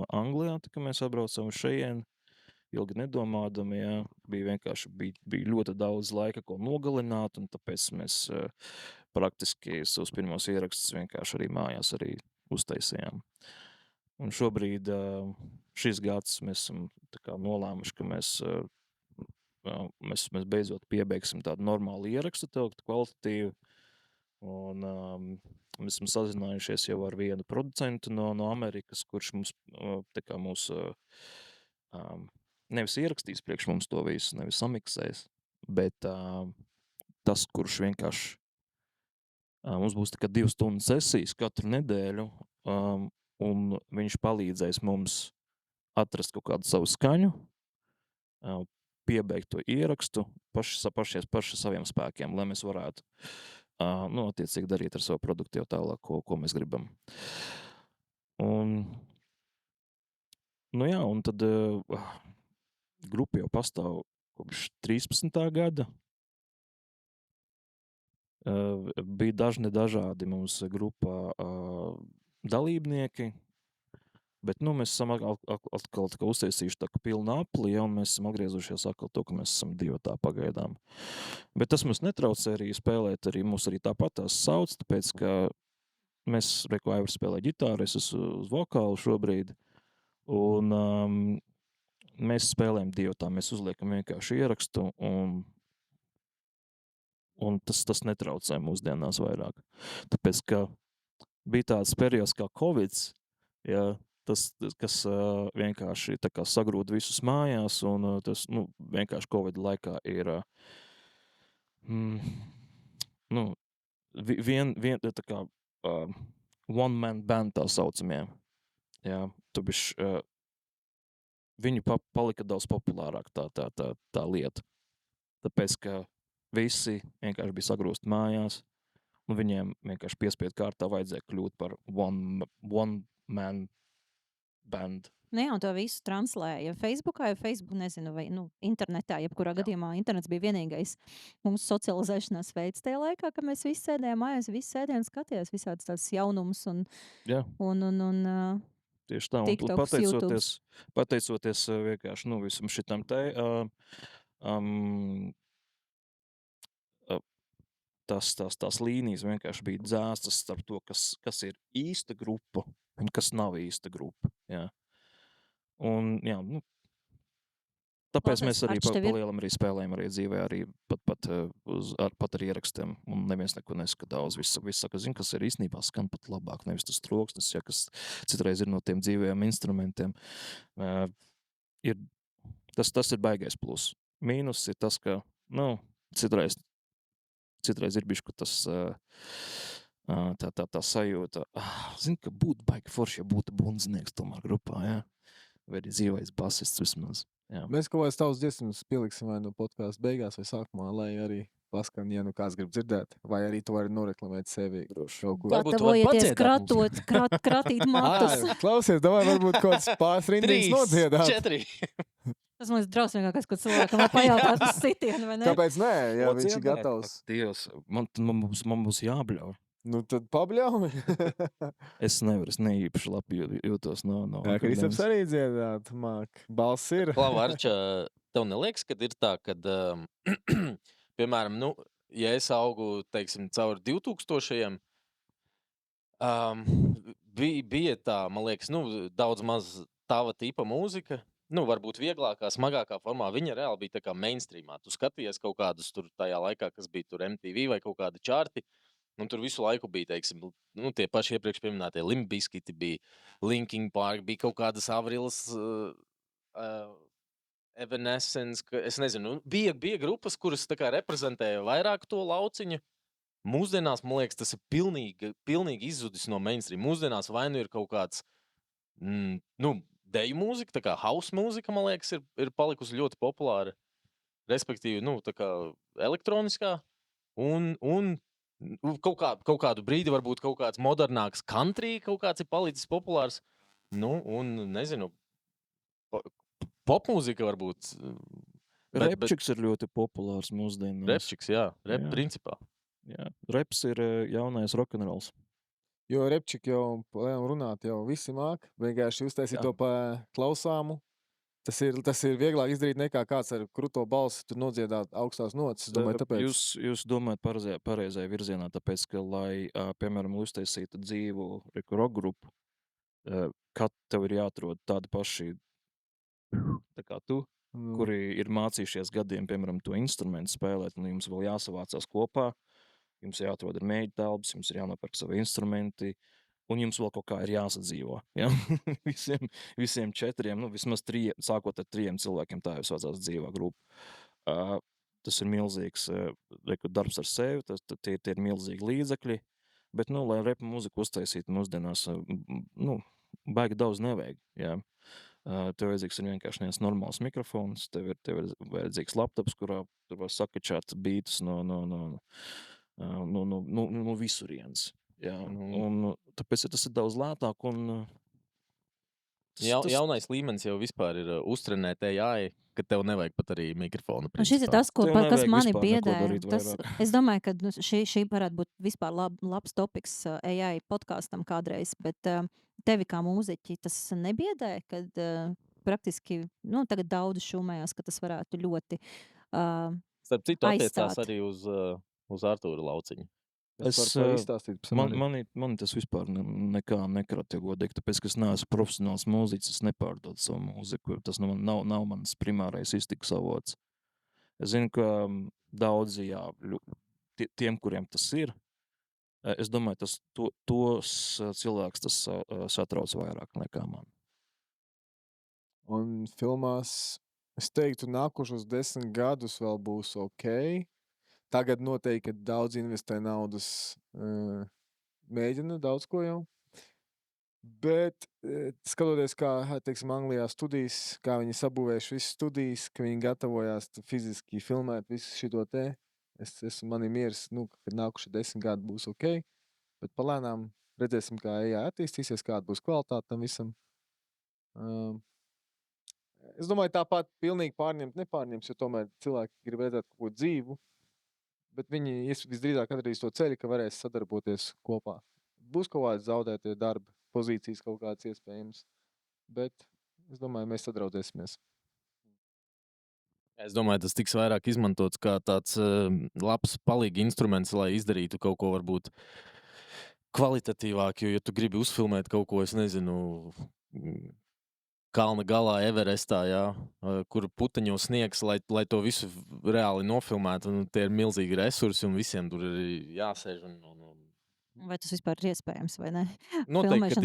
Anglijā, tā kā mēs atbraucām uz šejieni, ilgi nedomādami, jā. Bija ļoti daudz laika, ko nogalināt, un tāpēc mēs praktiski savus pirmos ierakstus vienkārši arī mājās arī uztaisījām. Un šobrīd šis gads mēs esam tā kā nolēmuši, ka mēs beidzot piebeigsim tādu normālu ierakstu, kvalitatīvu. Un mēs esam sazinājušies jau ar vienu producentu no Amerikas, kurš mums tā kā nevis ierakstīs priekš mums to visu, nevis samiksēs, bet tas, kurš vienkārši mums būs tā kā 2 stundu sesijas katru nedēļu, un viņš palīdzēs mums atrast kaut kādu savu skaņu, piebeigt to ierakstu paši saviem spēkiem, lai mēs varētu attiecīgi darīt ar savu produktu jau tālāk, ko mēs gribam. Un tad grupa jau pastāv kopš 13. gada. Bija dažādi mums grupā dalībnieki, bet mēs esam atkal uztaisījuši tā kā pilnu apli, un mēs esam atgriezušies atkal to, ka mēs esam 2 pagaidām. Bet tas mums netraucē arī spēlēt, mūs arī tāpat tās sauc, tāpēc, ka mēs, ko Aivars spēlē ģitāru, es esmu uz vokālu šobrīd, un mēs spēlējam 2, mēs uzliekam vienkārši ierakstu, un tas netraucē mūsdienās vairāk. Tāpēc, ka bija tāds periods kā Covids, ja, tas, kas vienkārši tā kā sagrūda visus mājās, un tas vienkārši Covid laikā ir tā kā one-man band tā saucamie. Ja, viņi palika daudz populārāk tā lieta. Tāpēc, ka visi vienkārši bija sagrūsti mājās, un viņiem vienkārši piespiedu kārtā vajadzēja kļūt par one-man band. Jā, un to visu translēja Facebookā, Facebook, nezinu, vai internetā, jebkurā gadījumā internets bija vienīgais mūsu socializēšanās veids tajā laikā, kad mēs visi sēdējām mājās, visi sēdējām skatījās visādas tās jaunumus un tieši tā, un pateicoties vienkārši visam šitam tās līnijas vienkārši bija dzēstas starp to, kas ir īsta grupa un kas nav īsta grupa. Jā. Un, tāpēc mēs arī palielam arī spēlējam arī dzīvē, arī pat ar ierakstiem, un neviens neko nesaka daudz. Viss saka, kas ir īstenībā skan pat labāk, nevis tas troksnis, kas citreiz ir no tiem dzīvajiem instrumentiem. Tas ir baigais plus. Mīnus ir tas, ka, citreiz ir bišķi, ka tā sajūta, ka būtu baigi forši, ja būtu bundznieks tomēr grupā, jā. Vai arī dzīvais basists vismaz. Jā. Mēs kaut kādas tavas dziesmas pieliksim vai no podcastu beigās vai sākumā, lai arī paskan, ja kāds grib dzirdēt, vai arī tu vari noreklamēt sevi. Gatavojieties kratīt matus. Klausies, varbūt kaut kāds pāris rindiņas nodziedāt. 4. Tas man ir drausmīgākais, ko cilvēkam var pajautāt uz sitienu, vai ne? Kāpēc nē, ja viņš ir gatavs? Dievs, man būs jābļauj. Nu tad pabļauj. Es neīpaši labi jūtos no Kristaps arī dziedāt, māk. Balss ir. Klavārča, tev neliekas, kad ir tā, kad, piemēram, ja es augu, teiksim, caur 2000-iem, bija tā, man liekas, daudz maz tava tipa mūzika, varbūt vieglākā, smagākā formā, viņa reāli bija tā kā mainstreamā. Tu skatījies kaut kādus tur tajā laikā, kas bija tur MTV vai kaut kādi čārti, tur visu laiku bija, teiksim, tie paši iepriekš pieminētie Limp Bizkit, bija Linkin Park, bija kaut kādas Avrils, Evanescence, es nezinu, bija grupas, kuras tā kā reprezentēja vairāk to lauciņu. Mūsdienās, man liekas, tas ir pilnīgi izzudis no mainstream. Mūsdienās vai ir kaut kāds, deju mūzika, tā kā house mūzika, man liekas, ir palikusi ļoti populāra. Respektīvi, tā kā elektroniskā un kaut kādu brīdi varbūt kaut kāds modernāks country, kaut kāds ir palicis populārs. Un nezinu, popmūzika varbūt. Repčiks ir ļoti populārs mūsdienās. Repčiks, jā, principā. Jā, reps ir jaunais rock'n'rolls. Jo repčiki jau runāt jau visi māk. Vienkārši uztaisīt Jā. to pa klausāmu. Tas ir vieglāk izdarīt nekā kāds ar kruto balsi tur nodziedāt augstās notas. Es domāju, tāpēc. Jūs domājat pareizajā virzienā, tāpēc, ka, lai, piemēram, uztaisītu dzīvu rock grupu, kad tev ir jāatrod tādi paši, tā kā tu, kuri ir mācījušies gadiem, piemēram, to instrumentu spēlēt, un jums vēl jāsavācās kopā, jums jāatrod ar mēģi telpas, jums ir jānopērk savi instrumenti, un jums vēl kaut kā ir jāsadzīvo. Ja? visiem 4, vismaz 3, sākot ar 3 cilvēkiem, tā jau saucās dzīvā grupa. Tas ir milzīgs darbs ar sevi, tie ir milzīgi līdzekļi, bet, lai repa mūziku uztaisītu mūsdienās, baigi daudz nevajag. Ja? Tev vajadzīgs ir vienkārši viens normāls mikrofons, tev ir vajadzīgs laptops, kurā tu var sakačāt bītus no visurienes. Jā, un tāpēc tas ir daudz lētāk. Un, Jaunais līmenis jau vispār ir uztrenēt AI, ka tev nevajag pat arī mikrofonu. Un šis ir principā. tas, Tev kas nevajag mani vispār neko biedē. darīt vairāk. Es domāju, ka šī varētu būt vispār labs topiks AI podkastam kādreiz, bet tevi kā mūziķi tas nebiedē, kad praktiski tagad daudz šūmējās, ka tas varētu ļoti Starp citu, attiecās aizstāt. arī uz Artūra Lauciņu. Es varu izstāstīt pēc tam arī. Man tas vispār nekā nekrāt, ja godīgi, tāpēc, ka es neesmu profesionāls mūziķis, es nepārdodu savu mūziku. Tas nav mans primārais iztikas avots. Es zinu, ka daudzi, tiem, kuriem tas ir, es domāju, tos cilvēks tas satrauc vairāk nekā man. Un filmās, es teiktu, nākošos 10 gadus vēl būs ok. Tagad noteikti, ka daudz investē naudas, mēģina daudz ko jau. Bet skatoties, kā, teiksim, Anglijā studijas, kā viņi sabūvējuši visas studijas, ka viņi gatavojās fiziski filmēt visu šito te, man ir miers, ka nākuši 10 gadi būs ok, bet palēnām redzēsim, kā AI attīstīsies, kāda būs kvalitāte tam visam. Es domāju, tāpat pilnīgi nepārņems, jo tomēr cilvēki grib redzēt kaut ko dzīvu, bet viņi visdrīzāk atradīs to ceļu, ka varēs sadarboties kopā. Būs kaut kāds zaudētie darba pozīcijas kaut kāds iespējams, bet es domāju, mēs sadraudzēsimies. Es domāju, tas tiks vairāk izmantots kā tāds labs palīga instruments, lai izdarītu kaut ko varbūt kvalitatīvāk, jo, ja tu gribi uzfilmēt kaut ko, es nezinu, kalna galā Everestā, kur puteņos sniegs, lai to visu reāli nofilmētu, un tie ir milzīgi resursi, un visiem tur ir jāsēž. Vai tas vispār ir iespējams, vai ne? Noteikti,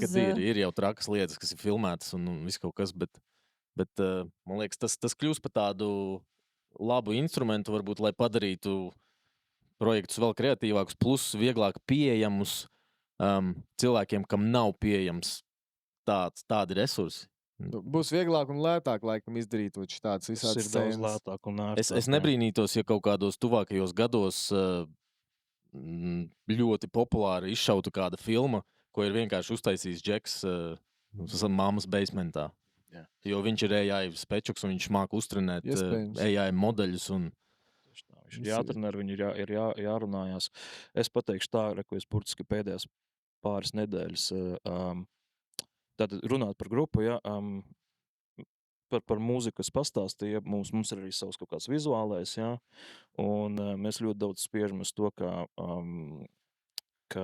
kad ir jau trakas lietas, kas ir filmētas un viss kaut kas, bet man liekas, tas kļūst par tādu labu instrumentu, varbūt, lai padarītu projektus vēl kreatīvākus, plus vieglāk pieejamus cilvēkiem, kam nav pieejams tādi resursi. Būs vieglāk un lētāk laikam izdarīt tādas visādas Tas ir daudz lētāk un ērtāk. Es nebrīnītos, ja kaut kādos tuvākajos gados ļoti populāri izšautu kāda filma, ko ir vienkārši uztaisījis Džeks mammas basementā. Jā. Jo viņš ir AI spečuks un viņš māk uztrenēt AI modeļus. Viņš ir jātrenē, viņu ir jārunājās. Es pateikšu tā, ko es burtiski pēdējās pāris nedēļas tātad runāt par grupu, par mūziku, kas pastāstīja, mums ir arī savs kaut kāds vizuālais, un mēs ļoti daudz spiežam uz to, ka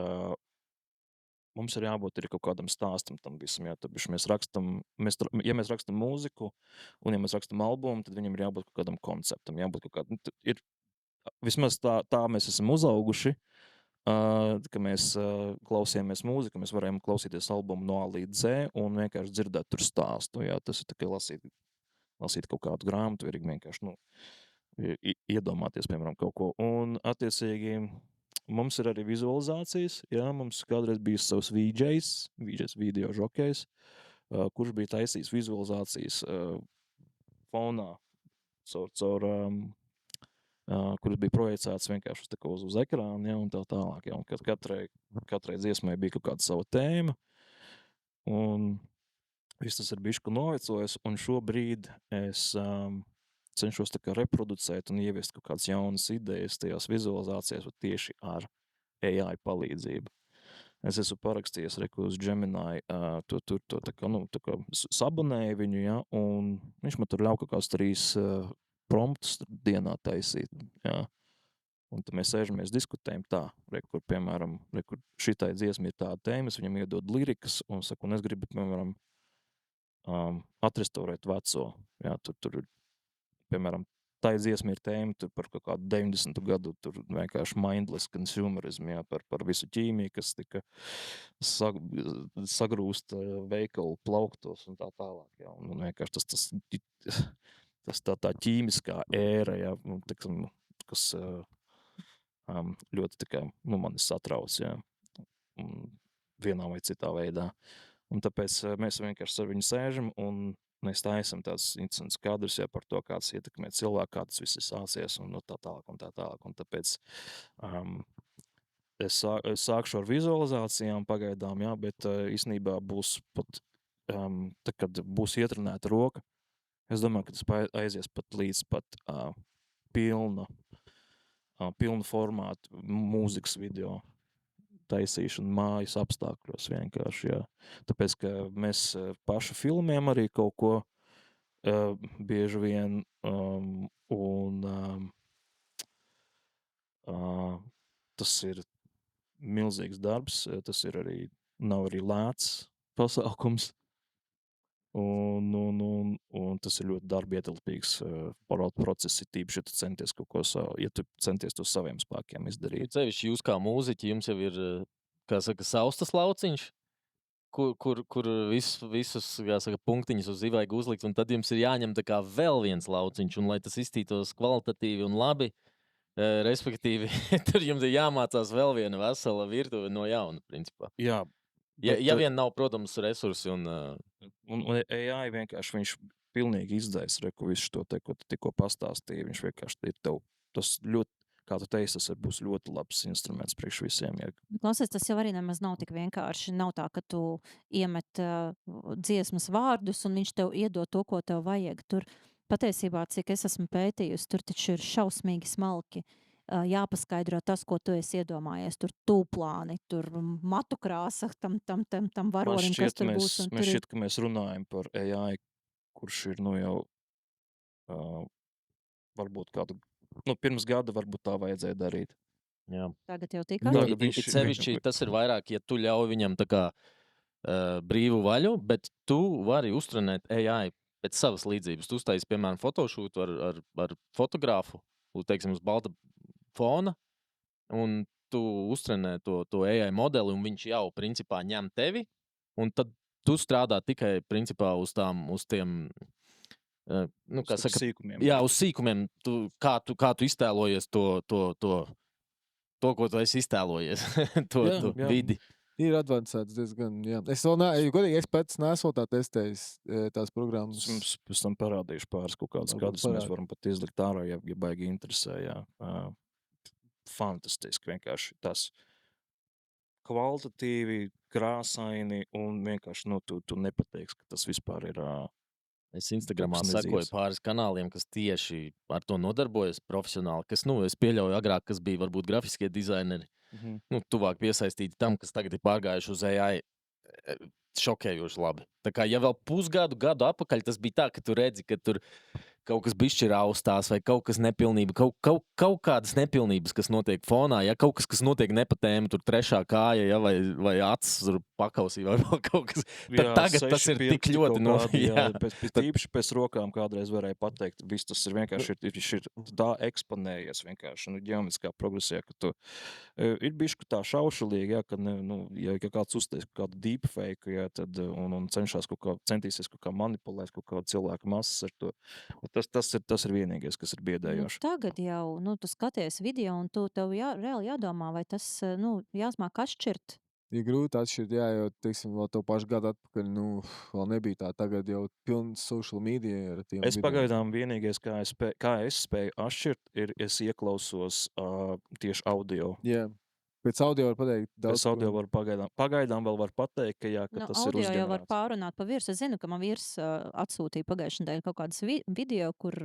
mums ir jābūt arī kaut kādam stāstam tam visam, ja mēs rakstam mūziku, un ja mēs rakstam albumu, tad viņam ir jābūt kaut kādam konceptam, vismaz tā mēs esam uzauguši, ka mēs klausījāmies mūziku, mēs varējām klausīties albumu no A līdz Z un vienkārši dzirdēt tur stāstu. Tas ir tā kā lasīt kaut kādu grāmatu, vienkārši iedomāties, piemēram, kaut ko. Un, attiecīgi, mums ir arī vizualizācijas. Mums kādreiz bija savs VJs video žokejs, kurš bija taisījis vizualizācijas fonā caur kuras bija projicētas vienkārši uz ekrāna, un tā tālāk. Un katrai dziesmai bija kaut kāda sava tēma, un viss tas ir bišķi novecojis, un šobrīd es cenšos tā kā reproducēt un ieviest kaut kādas jaunas idejas tajās vizualizācijās tieši ar AI palīdzību. Es esmu parakstījies uz Gemini, to tā kā, tā kā sabonēju viņu, ja, un viņš man tur ļauj kaut kāds 3 promptus dienā taisīt, jā. Un tad mēs sēžamies, diskutējam tā, kur, piemēram, kur šitai dziesmi ir tāda tēma, es viņam iedod lirikas un saku, un es gribu, piemēram, atrestaurēt veco. Jā, tur, piemēram, tā dziesma ir tēma tur par kaut kādu 90. gadu, tur vienkārši mindless consumerism, jā, par visu ķīmiju, kas tika sagrūst veikalu plauktos un tā tālāk. Jā, un vienkārši tas tā ķīmiskā ēra, jā, tiksim, kas ļoti tā kā, mani satrauc, jā, vienā vai citā veidā. Un tāpēc mēs vienkārši ar viņu sēžam un mēs taisam tāds interesants kadrs, jā, par to, kāds ietekmē cilvēku, kā tas viss ir sācies un tā tālāk un tā tālāk. Un tāpēc es sākšu ar vizualizācijām pagaidām, jā, bet īstenībā būs pat, tā, kad būs ietrunēta roka, es domāju, ka tas aizies pat līdz pat pilnu formātu mūzikas video taisīšanu mājas apstākļos vienkārši, jā. Tāpēc, ka mēs paši filmējam arī kaut ko bieži vien, un tas ir milzīgs darbs, tas ir arī, nav arī lēts pasākums, un tas ir ļoti darba ietilpīgs process, tīpaši, ja tu centies kaut ko ja tu centies to saviem spēkiem izdarīt. Cevišķi jūs kā mūziķi, jums jau ir, kā saka, saustas lauciņš, kur visus, kā saka, punktiņus uz zivaigu uzlikt, un tad jums ir jāņem tā kā vēl viens lauciņš, un lai tas iztītos kvalitatīvi un labi, respektīvi, tur jums ir jāmācās vēl viena vesela virtuve no jauna, principā. Jā. Ja vien nav, protams, resursi un AI vienkārši viņš pilnīgi izdzēs, visu to te, ko tu tikko pastāstīji, viņš vienkārši ir tev, tas ļoti, kā tu teici, tas būs ļoti labs instruments priekš visiem. Ja. Klausies, tas jau arī nemaz nav tik vienkārši. Nav tā, ka tu iemet dziesmas vārdus un viņš tev iedod to, ko tev vajag. Tur patiesībā, cik es esmu pētījusi, tur taču ir šausmīgi smalki jāpaskaidro tas, ko tu esi iedomājies. Tur tūplāni, tur matu krāsa tam varonim, kas tur būs. Man šķiet, ka mēs runājam par AI, kurš ir, jau varbūt kādu, pirms gada varbūt tā vajadzēja darīt. Jā. Tagad jau tikai. Sevišķi tas ir vairāk, ja tu ļauj viņam tā kā brīvu vaļu, bet tu vari uztrenēt AI pēc savas līdzības. Tu uztaisi, piemēram, fotošūtu ar fotogrāfu, teiksim, uz balta fona, un tu uztrenē to AI modeli, un viņš jau, principā, ņem tevi, un tad tu strādā tikai, principā, uz tiem, kā saka, sīkumiem. Jā, uz sīkumiem, kā tu iztēlojies to, ko tu esi iztēlojies, to vidi. Ir advancēts diezgan, jā. Es vēl godīgi, es pēc neesmu tā testējis tās programmas. Mums pēc tam parādīšu pāris kaut kādas kadrus, mēs varam pat izlikt ārā, ja baigi interesē, jā. Fantastiski vienkārši tas kvalitatīvi, krāsaini un vienkārši, tu nepateiksi, ka tas vispār ir... Es Instagramā sekoju pāris kanāliem, kas tieši ar to nodarbojas profesionāli, kas, es pieļauju agrāk, kas bija varbūt grafiskie dizaineri, tuvāk piesaistīti tam, kas tagad ir pārgājuši uz AI, šokējoši labi. Tā kā, ja vēl gadu atpakaļ tas bija tā, ka tu redzi, ka tur kaut kas bišķi raustās vai kaut kas nepilnība, kaut kādas nepilnības, kas notiek fonā, ja kaut kas notiek nepatēma, tur trešā kāja, ja, vai acis tur pakausī vai vēl kaut kas. Tad tagad tas ir tik ļoti Tīpaši pēc rokām kādreiz varēja pateikt, viss tas ir vienkārši ir tā eksponējies vienkārši, ģeometriskā progresijā, ka tu ir bišķi tā šaušalīgi, ja, ka, ja kāds uztais kādu deepfake, ja, tad, un centīsies kaut kā manipulēt kaut kādu cilvēku masas ar to. Tas ir vienīgais, kas ir biedējoši. Tagad jau, tu skaties video un tev reāli jādomā, vai tas, jāsmāk atšķirt. Ir grūti atšķirt, jā, jo, teiksim, vēl to pašu gadu atpakaļ, vēl nebija tā. Tagad jau pilns social media ar tiem Es pagaidām vienīgais, kā es spēju atšķirt, ir, es ieklausos tieši audio. Jā. Pēc audio var pateikt daudz. Pēc audio var pagaidām vēl var pateikt, ka jā, ka tas ir uzģenerēts. Audio jau var pārunāt pa virsu. Es zinu, ka man vīrs atsūtīja pagājušajā nedēļā kaut kādas video, kur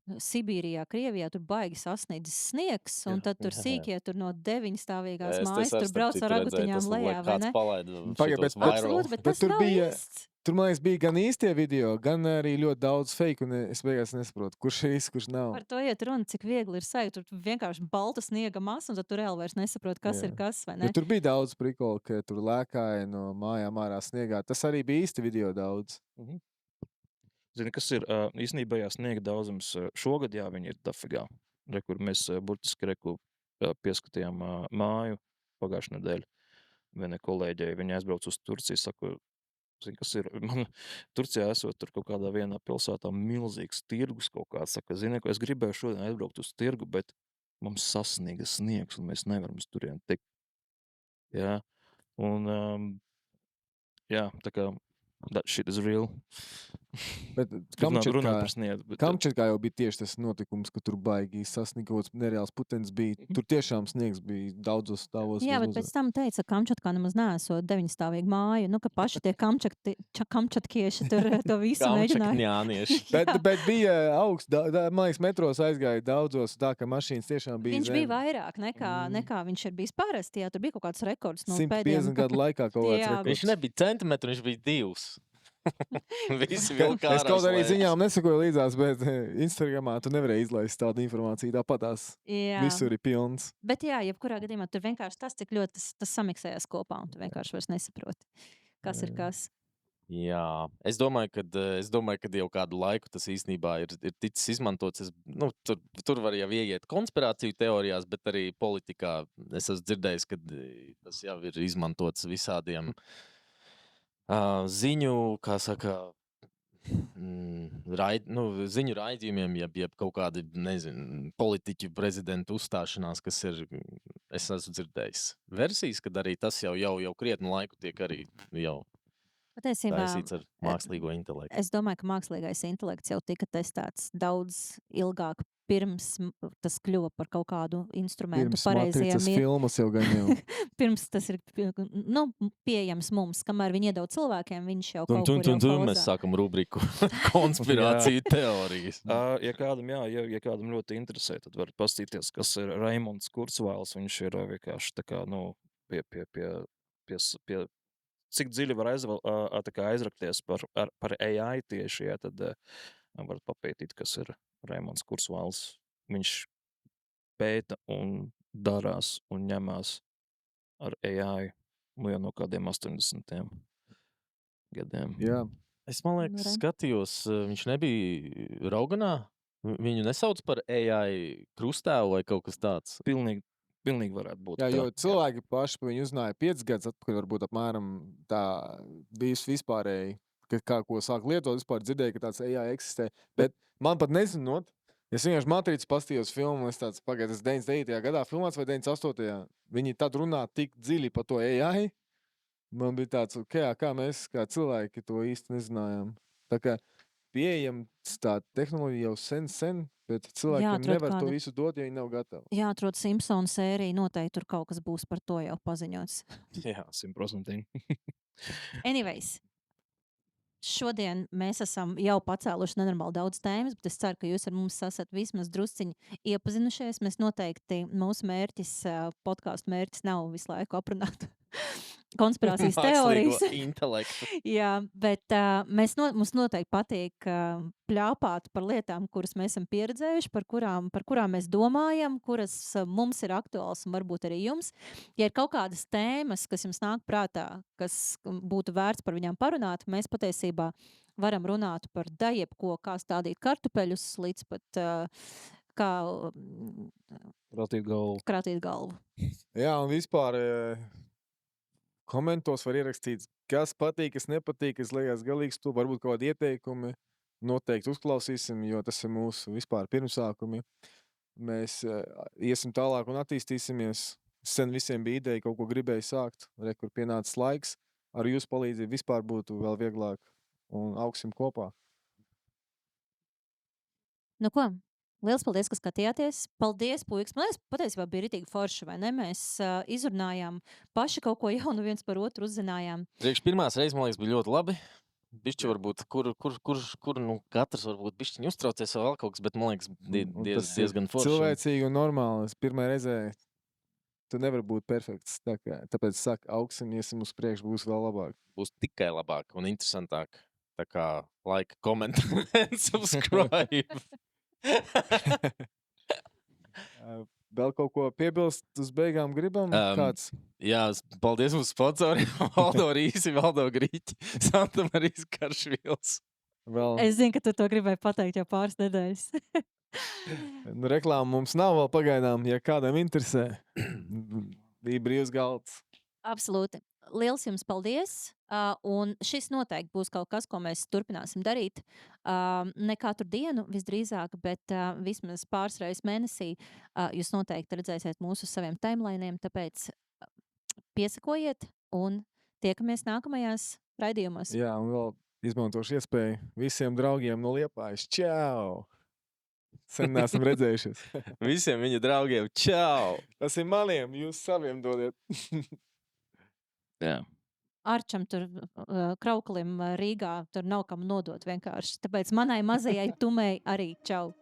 Sibīrijā, Krievijā, tur baigi sasniedzis sniegs, un tad tur jā. sīkie tur no 9-stāvīgās Es mājas tur brauc ar ragutiņām lejā, vai ne? Pagaid, bet- Absolūti, bet bet tas tur nav bija- īsts. Tur, man liekas, bija gan īstie video, gan arī ļoti daudz fake, un es beigās nesaprotu, kurš ir īsts, kurš nav. Par to iet runa, cik viegli ir sajūt. Tur vienkārši balta sniega masa, un tad tur reāli vairs nesaprot, kas Jā. ir kas, vai Jo ne? tur bija daudz prikolu, ka tur lēkāja no mājām ārā sniegā. Tas arī bija īsti video daudz. Zini, kas ir īstenībā sniega daudzums šogad, jā, viņi ir dafigā. Kur mēs burtiski pieskatījām māju pagājušajā nedēļā. Vienai kolēģei viņa aizbrauca uz Turciju, saku, zini, kas ir, man Turcijā esot tur kaut kādā vienā pilsētā milzīgs tirgus kaut kāds, saka, zini, ko es gribēju šodien aizbraukt uz tirgu, bet mums sasniega sniegs un mēs nevaram uz turien tikt. Jā, un jā, tā kā that shit is real. Bet Runāt par sniegu. bet, Kamčatkā jau bija tieši tas notikums, ka tur baigi sasniegts nereāls putenis bija. Tur tiešām sniegs bija daudzos stāvos. Jā, bet pēc tam teica, ka Kamčatkā nemaz neesot 9-stāvīga māja. Nu, ka paši tie kamčatkieši tur to visu mēģināja. Kamčakņānieši. Bet bija augsts, man liekas, metros aizgāja daudzos, tā ka mašīnas tiešām bija Viņš zem. bija vairāk nekā viņš ir bijis parasti. Jā, tur bija kaut kāds rekords no 150 gadu laikā kaut kāds Jā. rekords. Viņš nebija centimetru, viņš bija 2. Visi Es vilka ārā kaut arī slēdz. ziņām nesakoju līdzās, bet Instagramā tu nevarēji izlaist tādu informāciju. Tāpatās Jā. visur ir pilns. Bet jā, jebkurā gadījumā tur vienkārši tas, cik ļoti tas samiksējās kopā, un tu vienkārši vairs nesaproti, kas ir kas. Jā, es domāju, ka jau kādu laiku tas īstenībā ir ticis izmantots. Tur var jau ieiet konspirāciju teorijās, bet arī politikā es esmu dzirdējis, ka tas jau ir izmantots visādiem ziņu, kā saka, ziņu raidījumiem, jeb kaut kādi, nezinu, politiķu prezidentu uzstāšanās, kas ir, es esmu dzirdējis versijas, kad arī tas jau krietnu laiku tiek arī jau Patiesībā, taisīts ar mākslīgo intelektu. es domāju, ka mākslīgais intelekts jau tika testēts daudz ilgāk pirms tas kļuva par kaut kādu instrumentu Pirms pareizajiem Matricas filmas jau gan jau. pirms tas ir pieejams mums, kamēr viņi iedod cilvēkiem, viņš jau kaut kur jau Mēs sākam rubriku konspirāciju teorijas. Ja kādam ļoti interesē, tad var pastīties, kas ir Raimonds Kurzweils. Viņš ir vienkārši tā kā, pie cik dziļi var aizrakties par AI tieši, ja, tad varat papētīt, kas ir Raimonds Kurzweils. Viņš pēta un darās un ņemās ar AI jau no kādiem 80. gadiem. Jā. Es domāju, skatījos, viņš nebija Roganā. Viņu nesauc par AI krustēvu vai kaut kas tāds. Pilnīgi varētu būt. Jā, jo tā. cilvēki paši par viņu uzzināja 5 gadus atpakaļ, varbūt apmēram tā bijusi vispārēji, kā ko sāk lietot, vispār dzirdēja, ka tāds AI eksistē. Bet man pat nezinot, es vienkārši Matricas pastījos filmu, un es tāds pagaidu, 99. gadā filmāts vai 98. Viņi tad runā tik dziļi par to AI. Man bija tāds, kā mēs, kā cilvēki, to īsti nezinājām. Tā kā pieejams tā tehnoloģija jau sen, bet cilvēkiem Jāatrod nevar to kāda. visu dot, ja viņi nav gatavi. Jāatrod Simpsonu sērija, noteikti tur kaut kas būs par to jau paziņots. Jā, 100%. Anyways, šodien mēs esam jau pacēluši nenormāli daudz tēmas, bet es ceru, ka jūs ar mums esat vismaz drusciņi iepazinušies. Mēs noteikti, mūsu mērķis, podcastu mērķis nav visu laiku aprunāt konspirācijas teorijas. Mākslīgo intelektu. Jā, bet mums noteikti patīk pļāpāt par lietām, kuras mēs esam pieredzējuši, par kurām mēs domājam, kuras mums ir aktuāls un varbūt arī jums. Ja ir kaut kādas tēmas, kas jums nāk prātā, kas būtu vērts par viņām parunāt, mēs patiesībā varam runāt par jebko, kā stādīt kartupeļus, līdz pat kā krātīt galvu. Jā, un vispār komentos var ierakstīt, kas patīk, kas nepatīk, kas liekas galīgs, to varbūt kaut kādi ieteikumi. Noteikti uzklausīsim, jo tas ir mūsu vispār pirmsākumi. Mēs iesim tālāk un attīstīsimies. Sen visiem bija ideja, kaut ko gribēju sākt, kur pienācis laiks. Ar jūsu palīdzību vispār būtu vēl vieglāk un augsim kopā. Nu ko? Liels paldies, ka skatījāties. Paldies, puikas. Man liekas, patiesībā bija ritīgi forši, vai ne? Mēs izrunājām paši kaut ko jaunu, viens par otru uzzinājām. Priekš pirmās reizes, man liekas, bija ļoti labi. Bišķi varbūt, kur nu, katrs varbūt bišķiņi uztraucies vai vēl kaut kas, bet man liekas Un tas ir diezgan forši. cilvēcīgi un normāli. Es pirmā reizē tu nevari būt perfekts. Tāpēc saka, augsim, iesim uz priekšu, būs vēl labāk. Būs tikai labāk un interesantāk. Tā kā like, komentēt, subscribe. Vēl kaut ko piebilst uz beigām gribam? Kāds? Jā, paldies mums sponsoriem. Valdo Rīsi, Valdo Grīķi, Santa Marijas Karšvils. Vēl Es zinu, ka tu to gribēji pateikt jau pāris nedēļas. reklāma mums nav vēl pagaidām, ja kādam interesē. Bija brīvs galds. Absolūti. Liels jums paldies. Un šis noteikti būs kaut kas, ko mēs turpināsim darīt. Ne katru dienu, visdrīzāk, bet vismaz pāris reizes mēnesī jūs noteikti redzēsiet mūsu uz saviem timelainiem. Tāpēc piesakojiet un tiekamies nākamajās raidījumos. Jā, un vēl izmantošu iespēju visiem draugiem no Liepājas. Čau! Sen neesam redzējušies. Visiem viņa draugiem, čau! Tas ir maniem, jūs saviem dodiet. Jā. Arčam tur Krauklim Rīgā tur nav kam nodot vienkārši. Tāpēc manai mazajai tumei arī čau.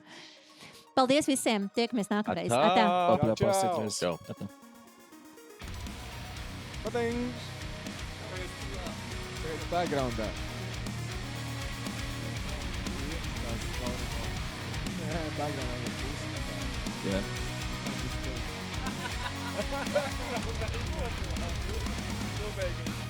Paldies visiem. Tiekamies nākamreiz. Atā. Papļāpās Čau. citreiz. Čau. Atā. Patīk! Tagad backgroundā. Jā, backgroundā ir pusi. Jā. Nobeigums.